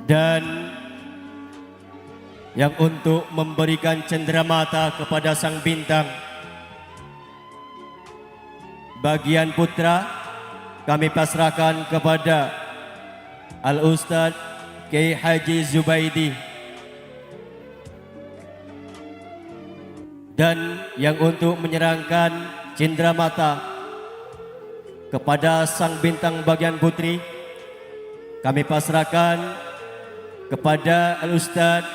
Dan yang untuk memberikan cenderamata kepada sang bintang, bagian putra kami pasrahkan kepada Al-Ustadz Kiai Haji Zubaidi Dan yang untuk menyerahkan cindera mata kepada sang bintang bagian putri, kami pasrahkan kepada Al-Ustadz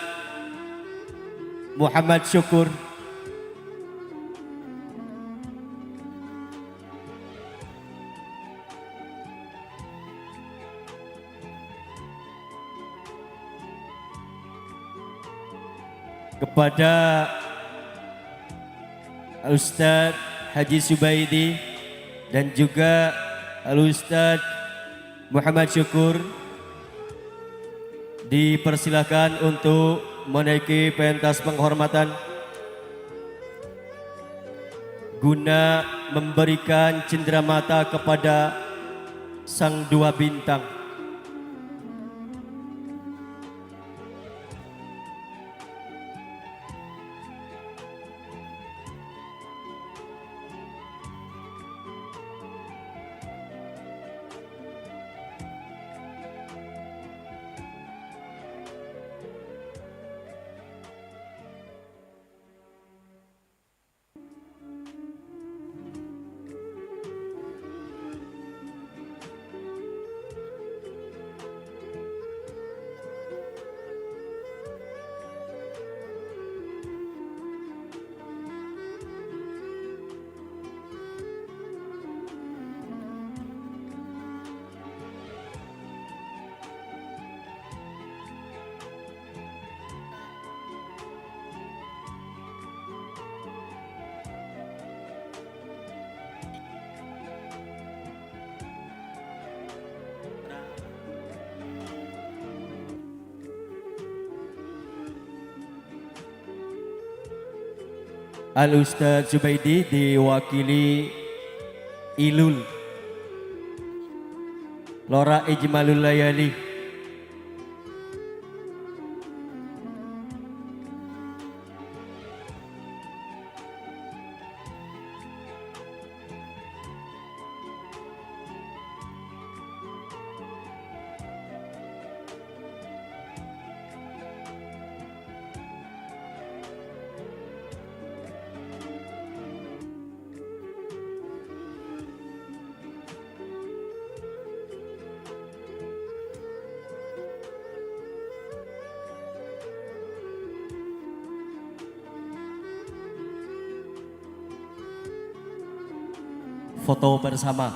Muhammad Syukur. Kepada Al-Ustadz Haji Subaidi dan juga Al-Ustadz Muhammad Syukur dipersilakan untuk menaiki pentas penghormatan guna memberikan cindera mata kepada sang dua bintang. Al-Ustadz Zubaidi diwakili Ilul Lora Ijmalul Layali. Foto bersama.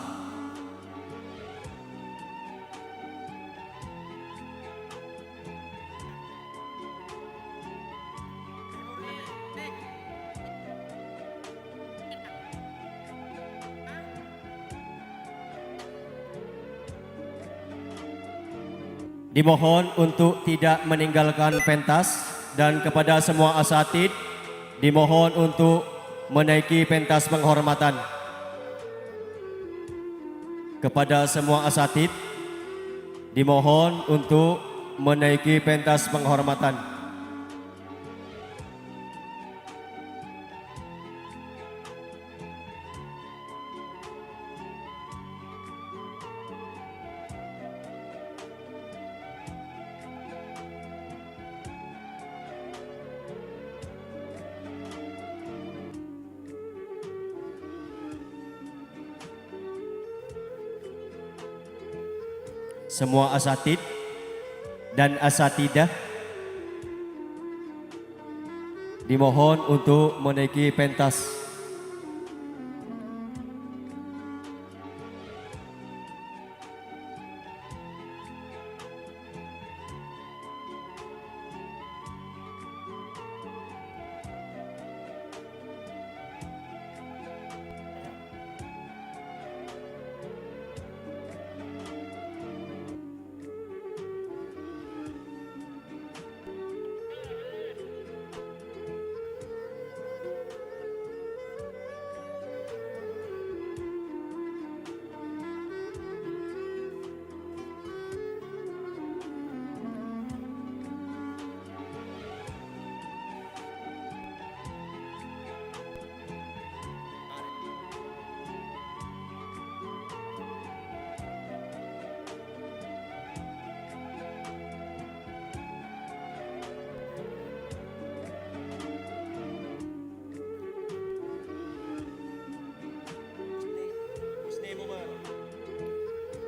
Dimohon untuk tidak meninggalkan pentas dan kepada semua asatid dimohon untuk menaiki pentas penghormatan. Kepada semua asatid dimohon untuk menaiki pentas penghormatan. Semua asatid dan asatidah dimohon untuk menaiki pentas.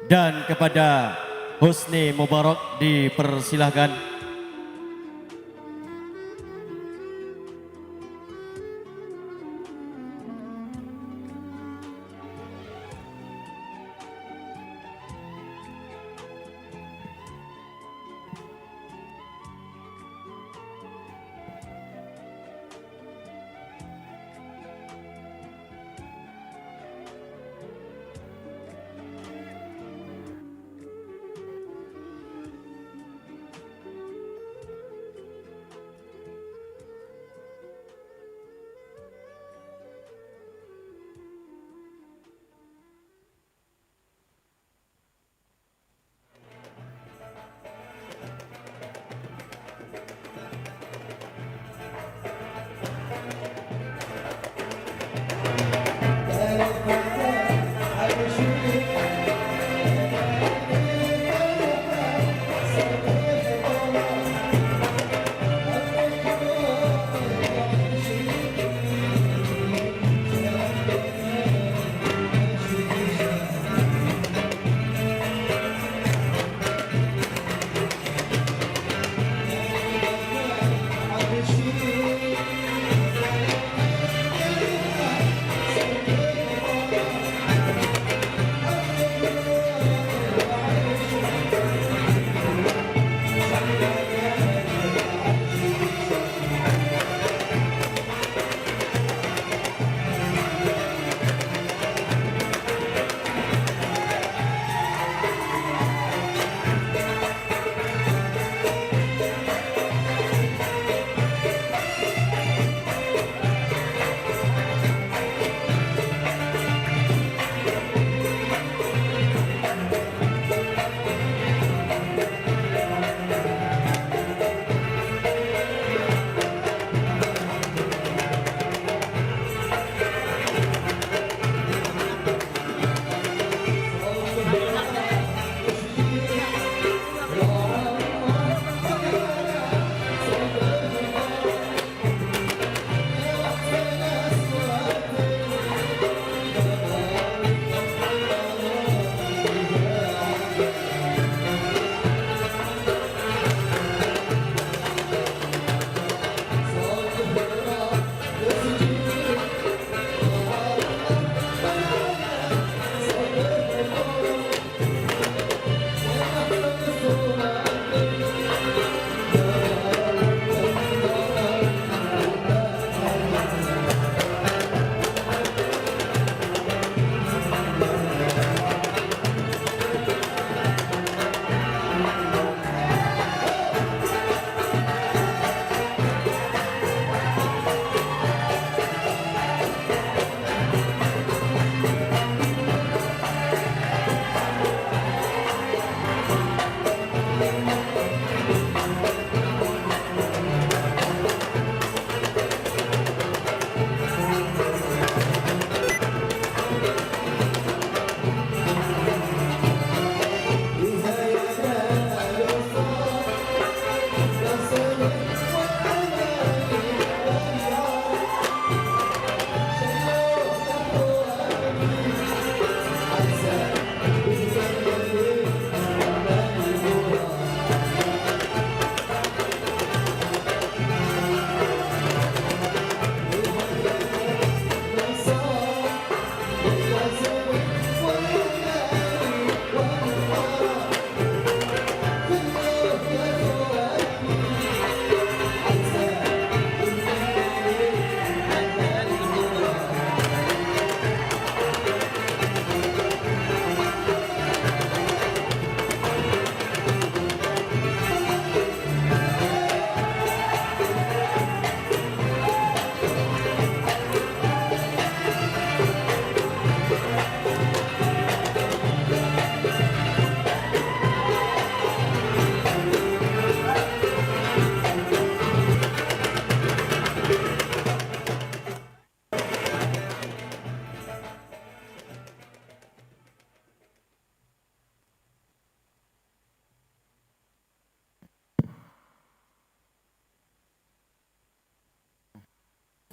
Dan kepada Husni Mubarak dipersilahkan.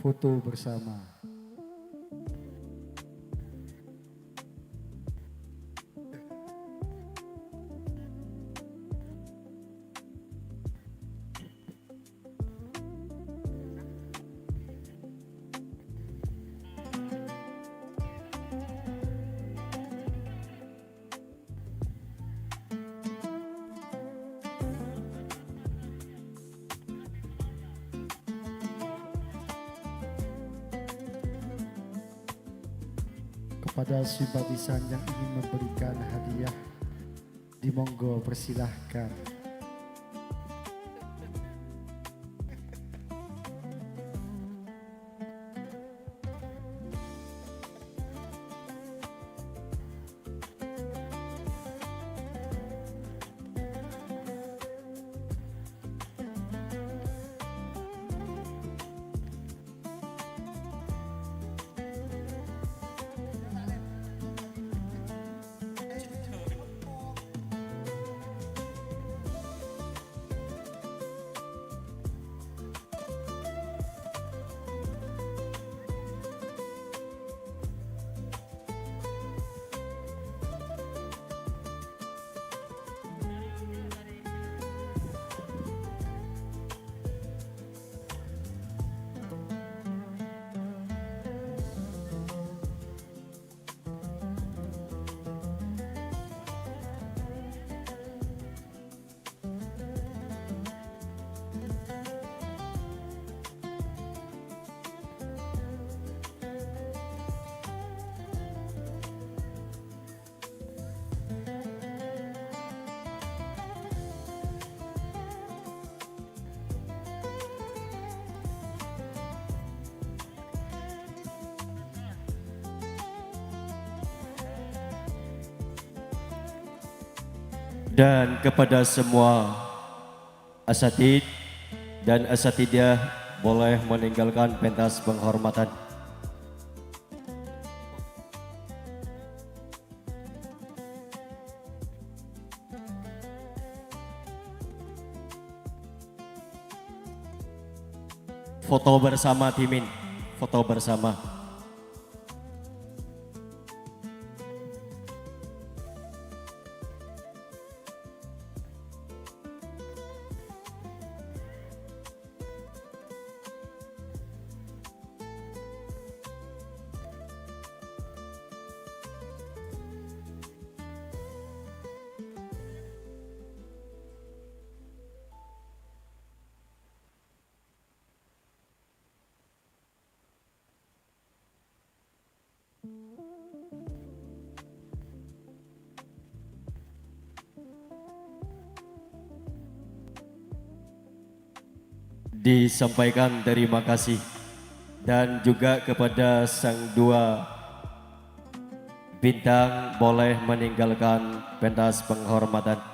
foto bersama. kepada simpatisan yang ingin memberikan hadiah, dimonggo persilahkan. Dan kepada semua asatid dan asatidah boleh meninggalkan pentas penghormatan. Foto bersama Timin, foto bersama. Disampaikan terima kasih dan juga kepada sang dua bintang boleh meninggalkan pentas penghormatan.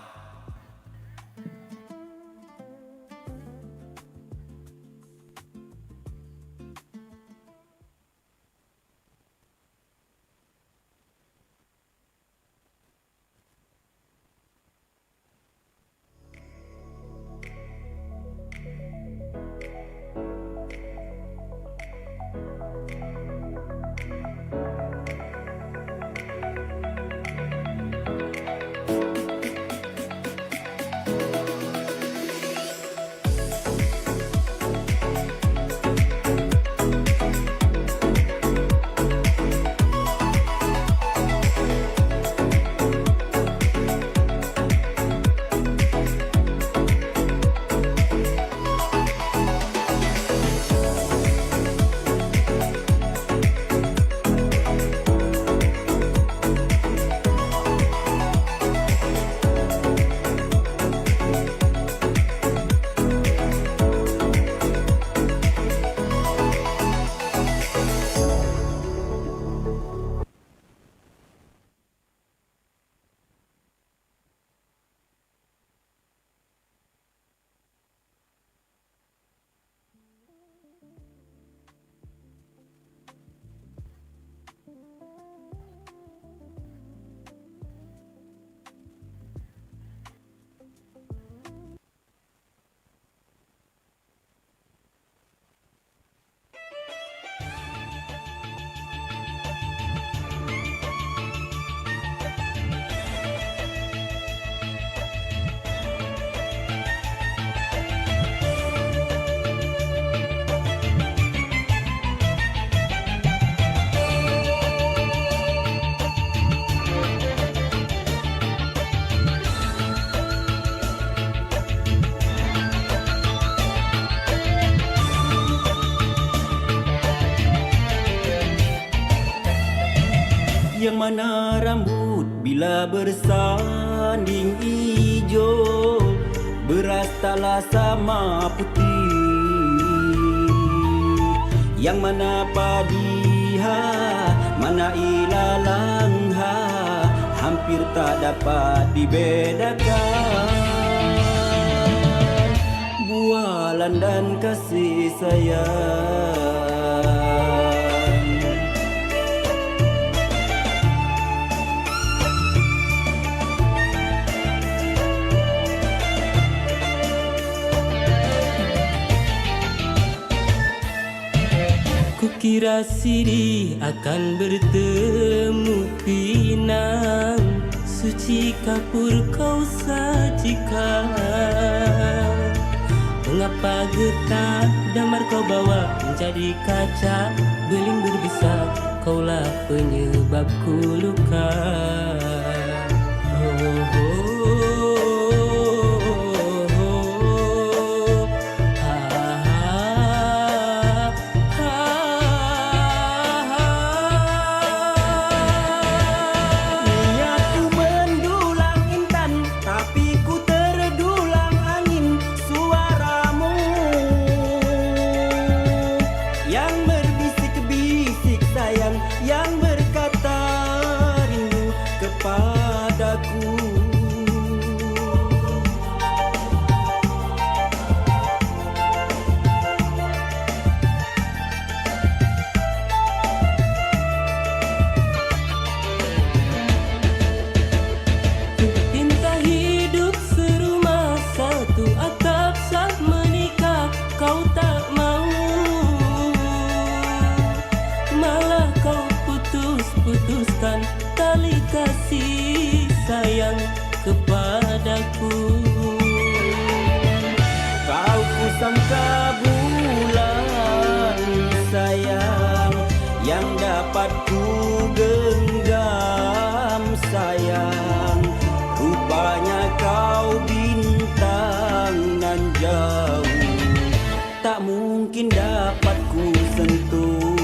Yang mana rambut bila bersanding ijo, beras taklah sama putih. Yang mana padiha, mana ilalangha, hampir tak dapat dibedakan. Bualan dan kasih sayang. Kukira siri akan bertemu pinang, suci kapur kau sajikan. Mengapa getah damar kau bawa menjadi kaca beling berbisa, kaulah penyebabku luka. Yang berkata rindu kepadaku. Cinta hidup serumah, satu atap saat menikah, kau tak mau. Malah kau putuskan tali kasih sayang kepadaku. Kau kusangka bulan sayang yang dapat ku genggam sayang. Rupanya kau bintang nan jauh, tak mungkin dapat ku sentuh.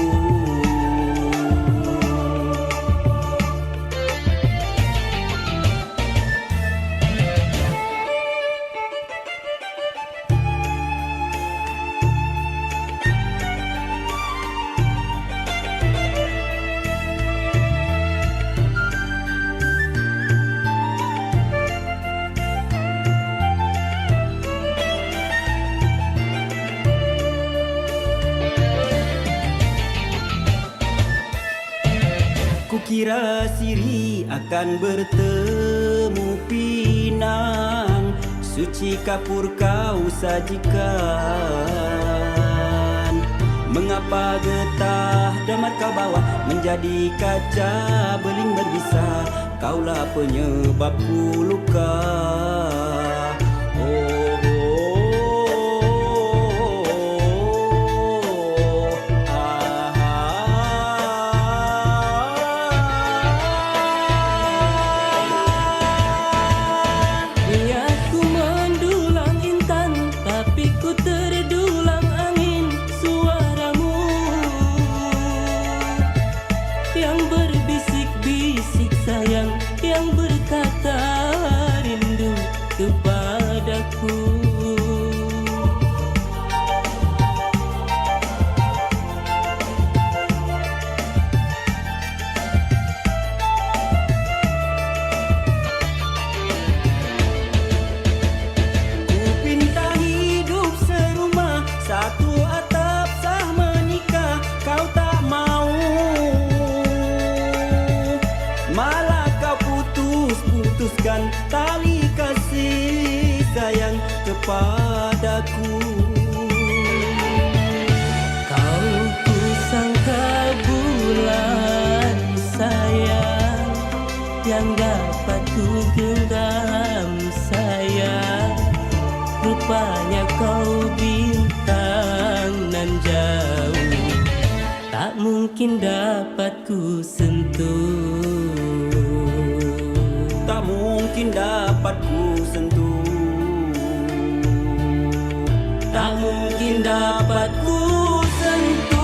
Kukira siri akan bertemu pinang, suci kapur kau sajikan. Mengapa getah damar kau bawa menjadi kaca beling berbisa, kaulah penyebabku luka. Yang berkata rindu kepadaku. Ku pinta hidup serumah, satu atap sah menikah, kau tak mau. Malah putuskan tali kasih sayang kepadaku. Kau kusangka bulan sayang yang dapat ku genggam sayang. Rupanya kau bintang nan jauh, tak mungkin dapat ku sentuh. Tak mungkin dapat ku sentuh. Tak mungkin dapat ku sentuh.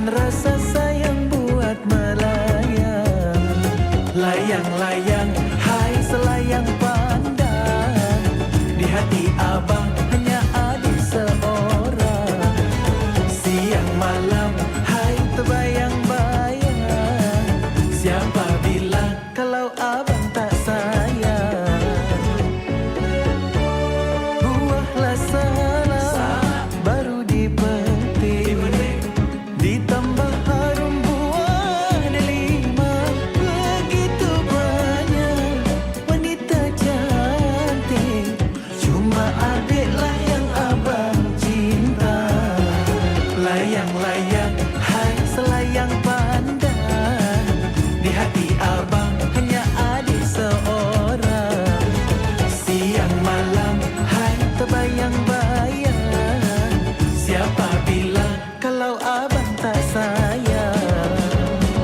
dan rasa sayang buat melayang. Layang-layang, hai selayang pandang, di hati abang hanya adik seorang. Siang malam, hai terbayang-bayang, siapa bilang kalau abang tak sayang. Buahlah salah baru dipetik, ditambah harum buah delima. Begitu banyak wanita cantik, cuma adiklah yang abang cinta. Layang-layang, hai selayang pandang, di hati abang hanya adik seorang. Siang malam, hai terbayang-bayang, siapa bilang kalau abang tak sayang.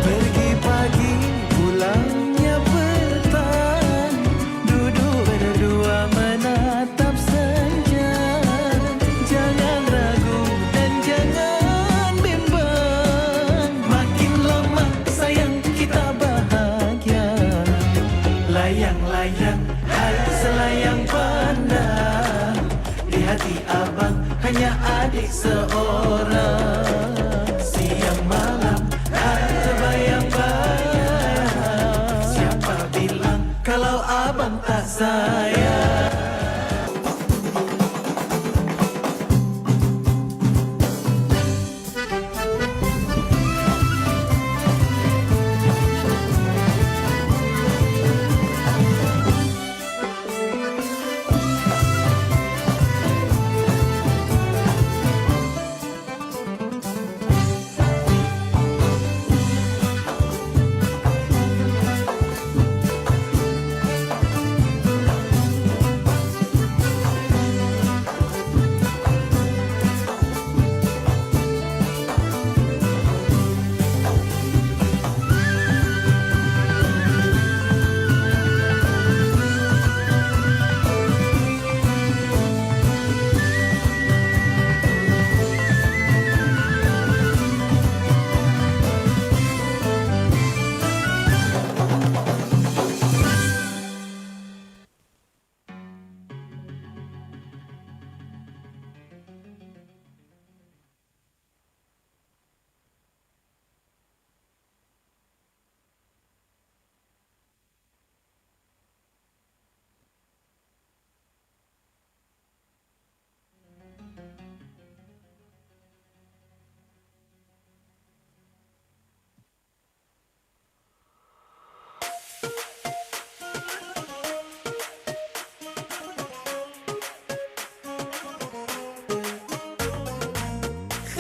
Pergi pagi, pulangnya petang, duduk berdua menatap senja. Jangan ragu dan jangan bimbang, makin lama sayang kita bahagia. Layang-layang, hai selayang pandang, di hati abang hanya adik seorang. Siang malam, hai terbayang-bayang, siapa bilang kalau abang tak sayang.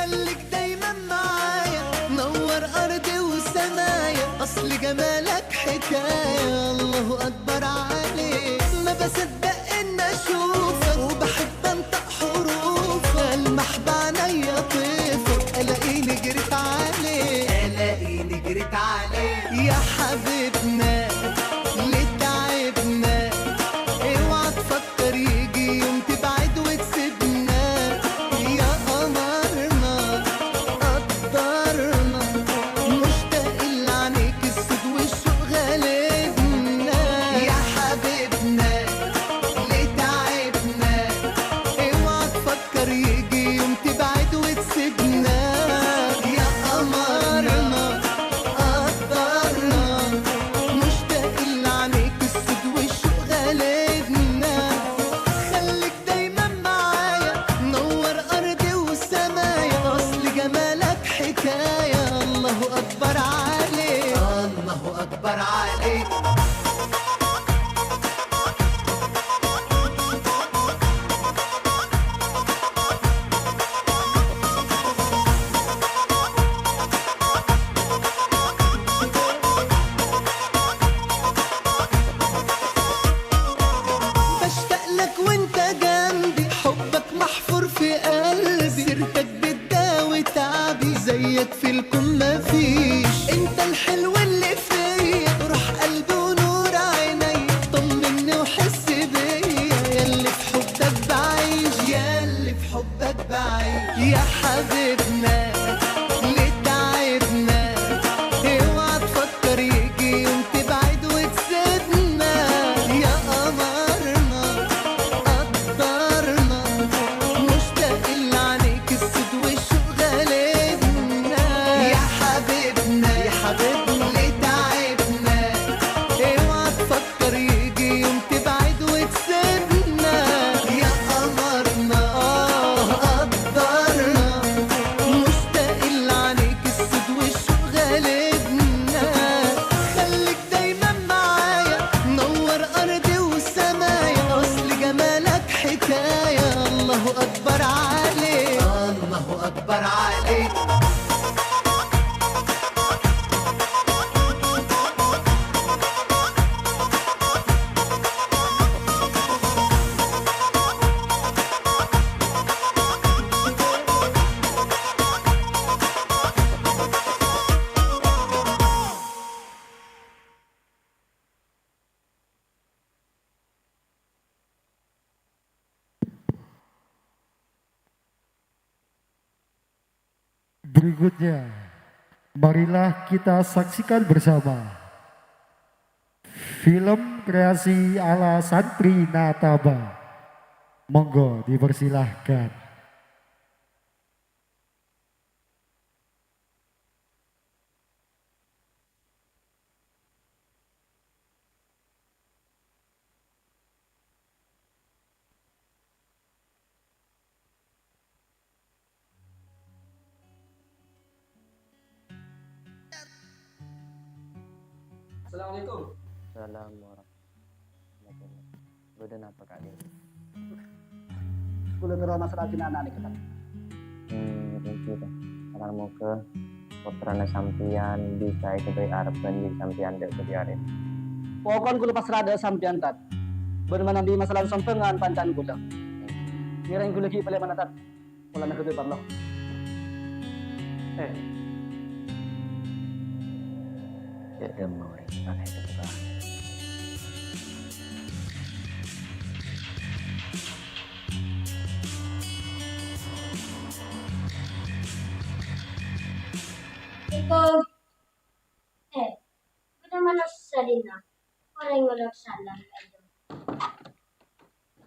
خليك دايما معايا، نور أرضي وسمايا، أصل جمالك حكاية. الله أكبر عليك، ما بصدق إن أشوفك وبحب أنطق حروفك. ألمح بعينيا طيفك، ألاقيني جريت عليك، ألاقيني جريت عليك يا حبيبنا. ليه تعبنا؟ اوعى تفكر يجي يوم تبعد وتسيبنا. يا قمرنا قدرنا، مشتاق لعينيك السود والشوق غالبنا. يا حبيبنا ليه تعبنا؟ اوعى تفكر يجي يوم تبعد وتسيبنا. يا قمرنا قدرنا، مشتاق لعينيك السود والشوق غالبنا. خليك دايما معايا، نور أرضي وسمايا، أصل جمالك حكاية. الله أكبر عليك، الله أكبر عليك. بشتاق لك وانت جنبي، حبك محفور في قلبي، سيرتك بتداوي تعبي، زيك في الكون مفيش. انت الحلو اللي فيا، روح قلبي ونور عيني، طمني وحس بيا، ياللي في حبك بعيش، ياللي في حبك بعيش. يا حبيبنا ليه تعبنا؟ Berikutnya, marilah kita saksikan bersama film kreasi ala Santri Nataba. Monggo dipersilahkan. Assalamualaikum. Assalamualaikum warahmatullahi wabarakatuh. Bodoh apa kak dia? Kulo ngerol masalah anak nih kita. Itu dah. Sekarang mau ke putrana sampian bisa ikut dari Arab dan di sampian dek berdiarin. Pokoknya kulo pas rada sampean tat. Bermana di masalah sampengan pancan kulo. Ngirain kulo ki pale mana tat. Kulo nak kedua parlo. Ya demo aneh itu kak. Iko, udah mana Sarina? Orang orang salah.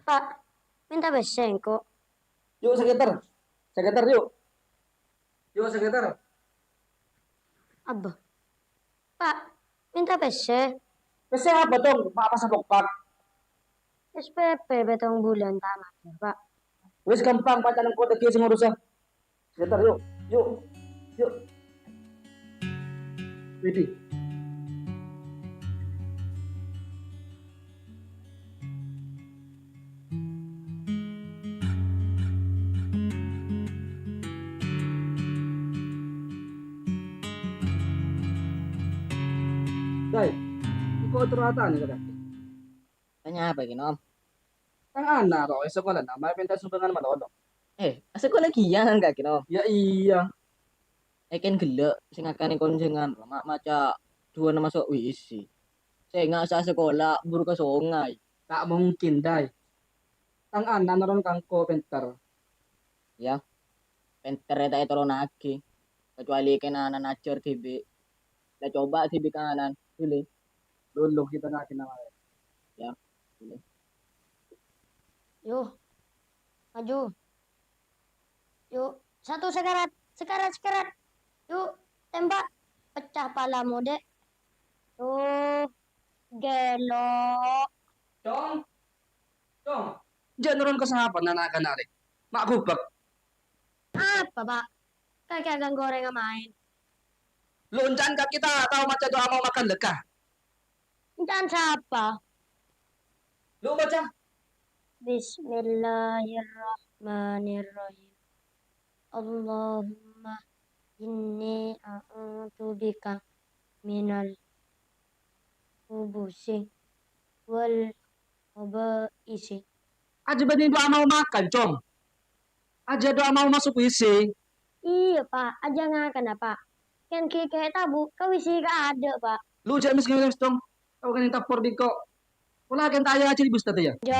Pak, minta besen kok. Yuk sekitar. Sekitar yuk. Yuk sekitar. Abah. Pak, minta besen. Pese apa dong? Pak apa sabok pak? SPP betong bulan tamat, Pak. Wis gampang pacaran kode ki sing urusan. Sekitar yuk. Yuk. Yuk. Widi. Dai, iko terata nih kada. Tanya apa gini om? Kang anak kok sekolah nama pentas sumbangan malolo. Asa ko lagi yan kak gini om? Ya iya. Eken gelo sing akan konsengan maca dua nama masuk WC. Saya nggak sa sekolah buru ke sungai. Tak mungkin dai. Kang anak naron kang ko pentar. Ya, penter tayo tolong lagi. Kecuali kena anak nacer tibi. Kita coba tibi kanan. Pilih. Dulu kita nakin nama. Ya, pilih. Yuk, maju. Yuk, satu sekarat, sekarat. Yuk, tembak. Pecah palamu, dek. Tuh, gelok. Dong. Jangan naron kesahapan anak narik. Mak gubak. Apa, Pak? Kayak gang goreng main. Luncan kak kita tahu macam doa mau makan lekah. Dan siapa? Lu baca. Bismillahirrahmanirrahim. Allahumma inni a'udzubika minal khubusi wal khaba'isi. Aja benih doa mau makan, com. Aja doa mau masuk WC. Iya, Pak. Aja ngakan, Pak. Kan kayak tabu, kau isi gak ada, Pak. Lu jangan miskin dong. Kau kan yang tapor di kok. Pula kan tanya aja di bus tadi ya. Jo.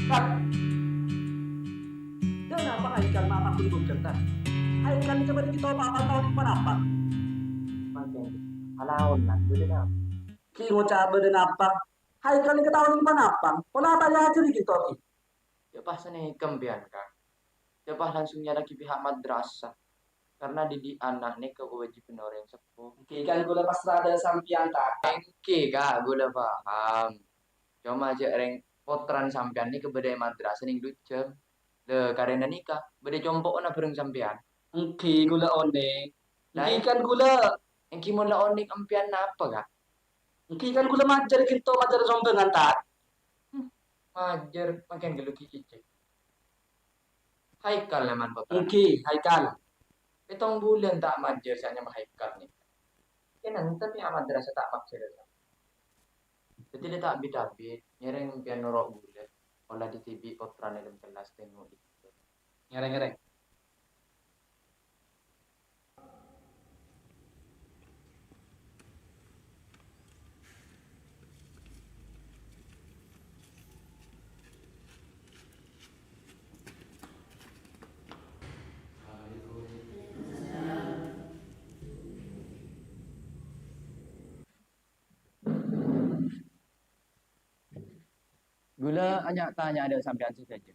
Kak. Kenapa Haikal mama aku dibungkar tak? Haikal coba kita apa tahun depan apa? Makin alaun lah, boleh dah. Ki ngucap dan apa? Haikal ini ketahuan depan apa? Pola tanya aja di kita ki. Ya pas nih kembian kak. Ya pas langsungnya lagi pihak madrasah. Karena didik anak nih kewajiban orang sepuh. Ki kan gue lepas rada sampian tak. Oke kak, gue udah paham. Cuma aja orang potran sampean nih kebedai madrasah nih ducem. Le karena nikah, beda compok na bareng sampean. Ki gula one. Nah, Ki kan gula. Yang kimon la onik ampian apa kak? Ki kan gula majar kita majar sombongan tak. Majer makin gelu kiki. Haikal leman bapak. Ki Haikal. Itong bulan tak majer saya mah haikal nih. Kenan tapi amat derasa tak majer. Jadi dia tak bidabit, nyereng pian norok bulan. Olah di TV potran dalam kelas tengok itu. Ngereng. Gula hanya tanya ada sampean saja.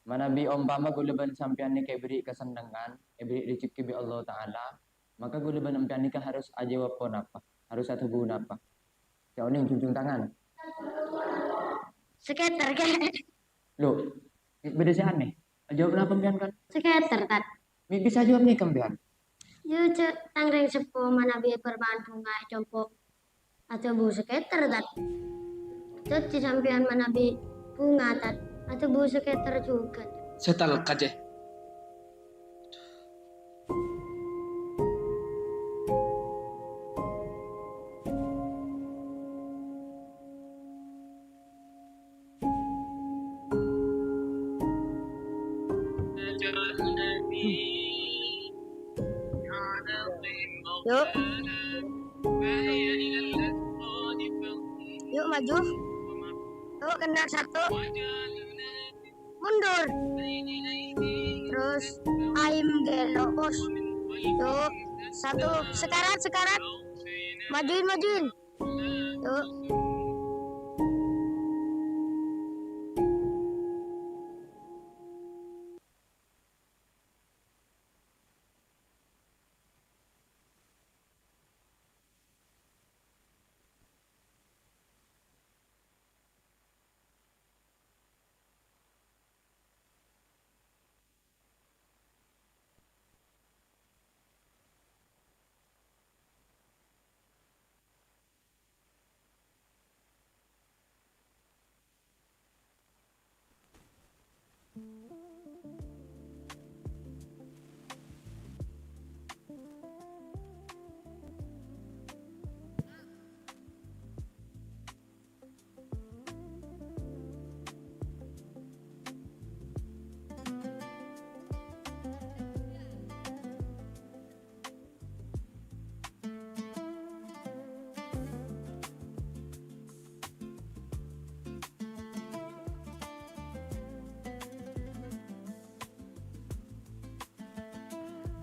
Mana bi umpama gula ban sampean ni kayak beri kesenangan, beri rezeki bi Allah Taala, maka gula ban sampean ni kan harus aja wapon apa, harus satu guna apa. Jauh ni junjung tangan. Skater kan? Loh, beda sih aneh. Jawab apa sampean kan? Skater tat. Bisa jawab nih sampean. Yo cek tangreng sepo mana bi perban bunga compo atau bu skater tat. Cek sampean mana bi bunga tat atau bu skater juga. Setal kaje. Yuk. Yuk maju. Yuk kena satu. Mundur. Terus aim gelo bos. Yuk satu sekarat. Majuin. Yuk.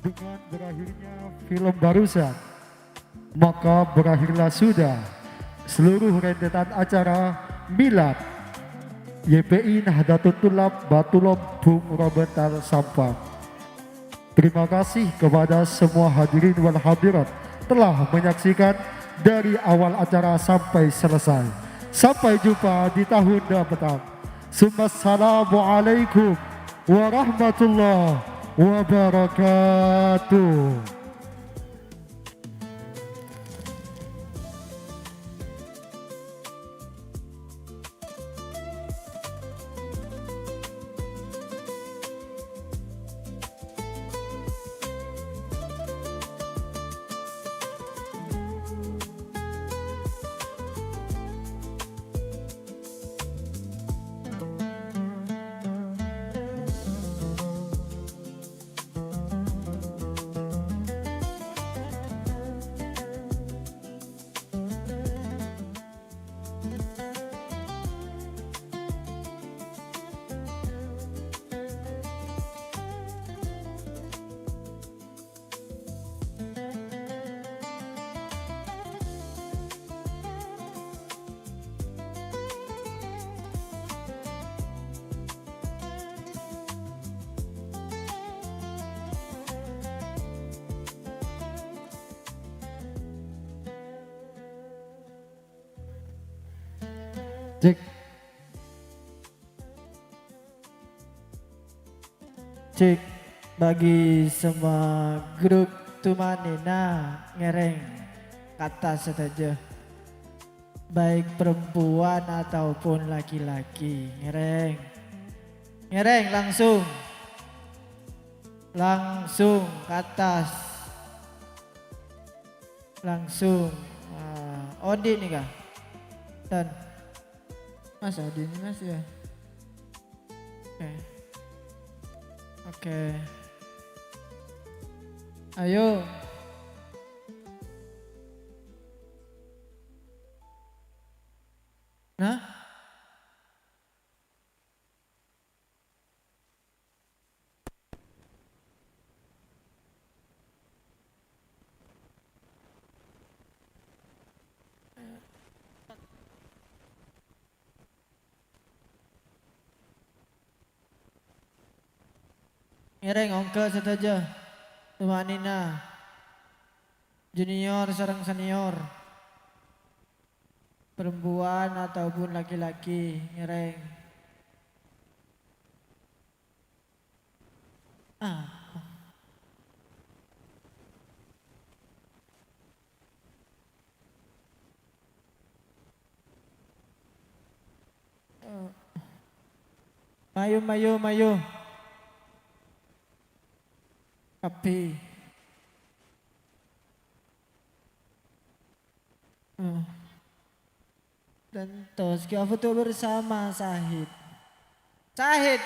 Dengan berakhirnya film barusan, maka berakhirlah sudah seluruh rentetan acara Milad YPI Nahdlatul Tulab Batulom Bung Robental Sampang. Terima kasih kepada semua hadirin wal hadirat telah menyaksikan dari awal acara sampai selesai. Sampai jumpa di tahun mendatang. Assalamualaikum warahmatullahi wabarakatuh. Cek. Cek bagi semua grup tumanina ngereng kata saja, baik perempuan ataupun laki-laki, ngereng langsung ke atas, langsung Odi nih kah dan Mas Odi ini mas ya. Oke. Ayo. Nah. Ngereng ongke saja. Tumanina. Junior sareng senior. Perempuan ataupun laki-laki ngereng. Mayu. Api. Dan tos kita foto bersama Sahid. Sahid.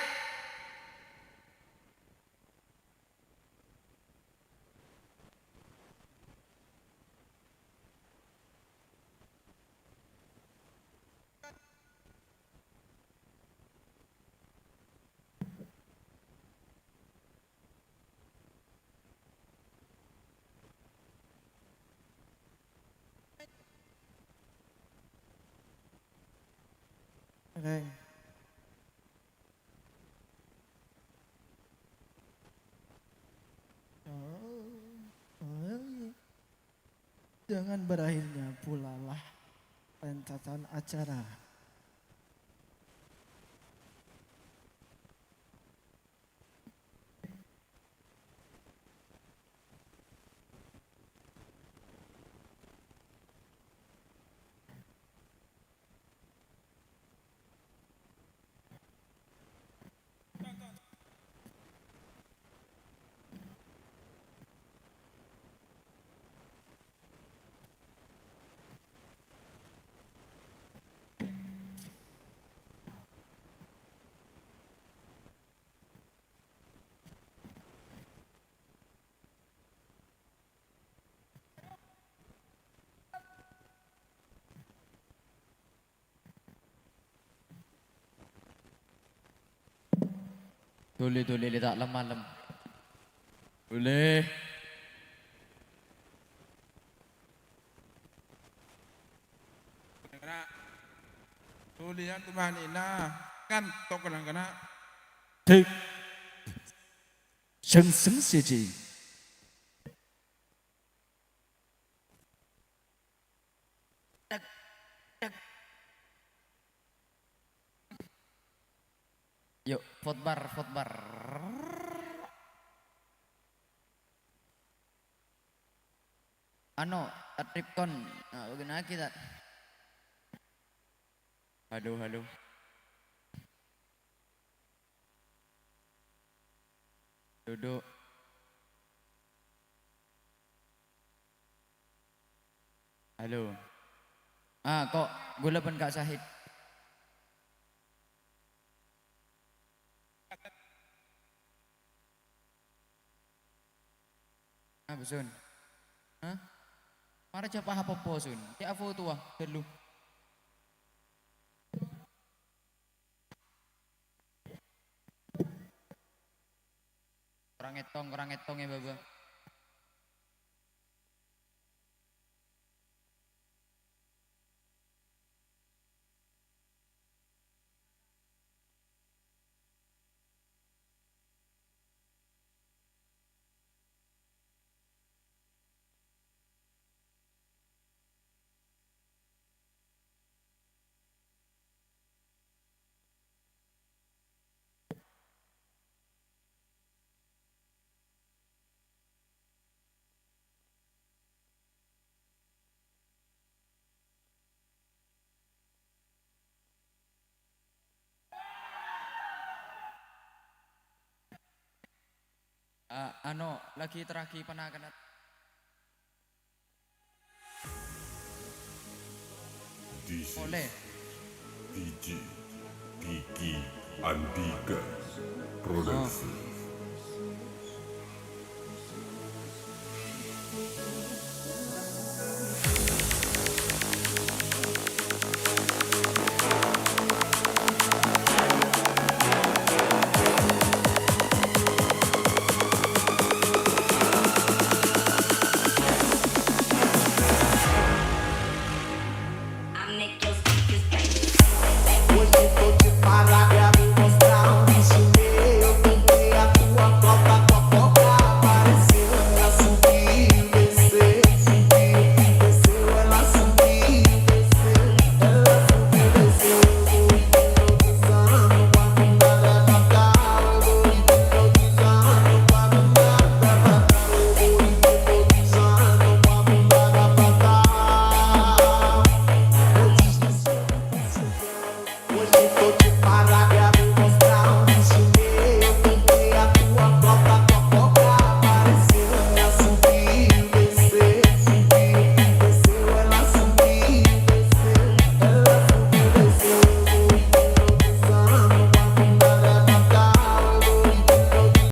Oke. Dengan berakhirnya pula lah rentetan acara. Boleh tak malam. Boleh. Kena tulian tumanina kan tok kena. Thực. Sân xứng xì trì. Yuk, fotbar. Ano, tripkon. Nah, guna kita. Halo. Duduk. Halo. Kok gula pun Kak Sahid. Besun. Mara siapa apa sun? Ya apa tua dulu. Kurang etong ya baba. Lagi terakhir penakan. Oleh DJ Kiki Andika Produksi.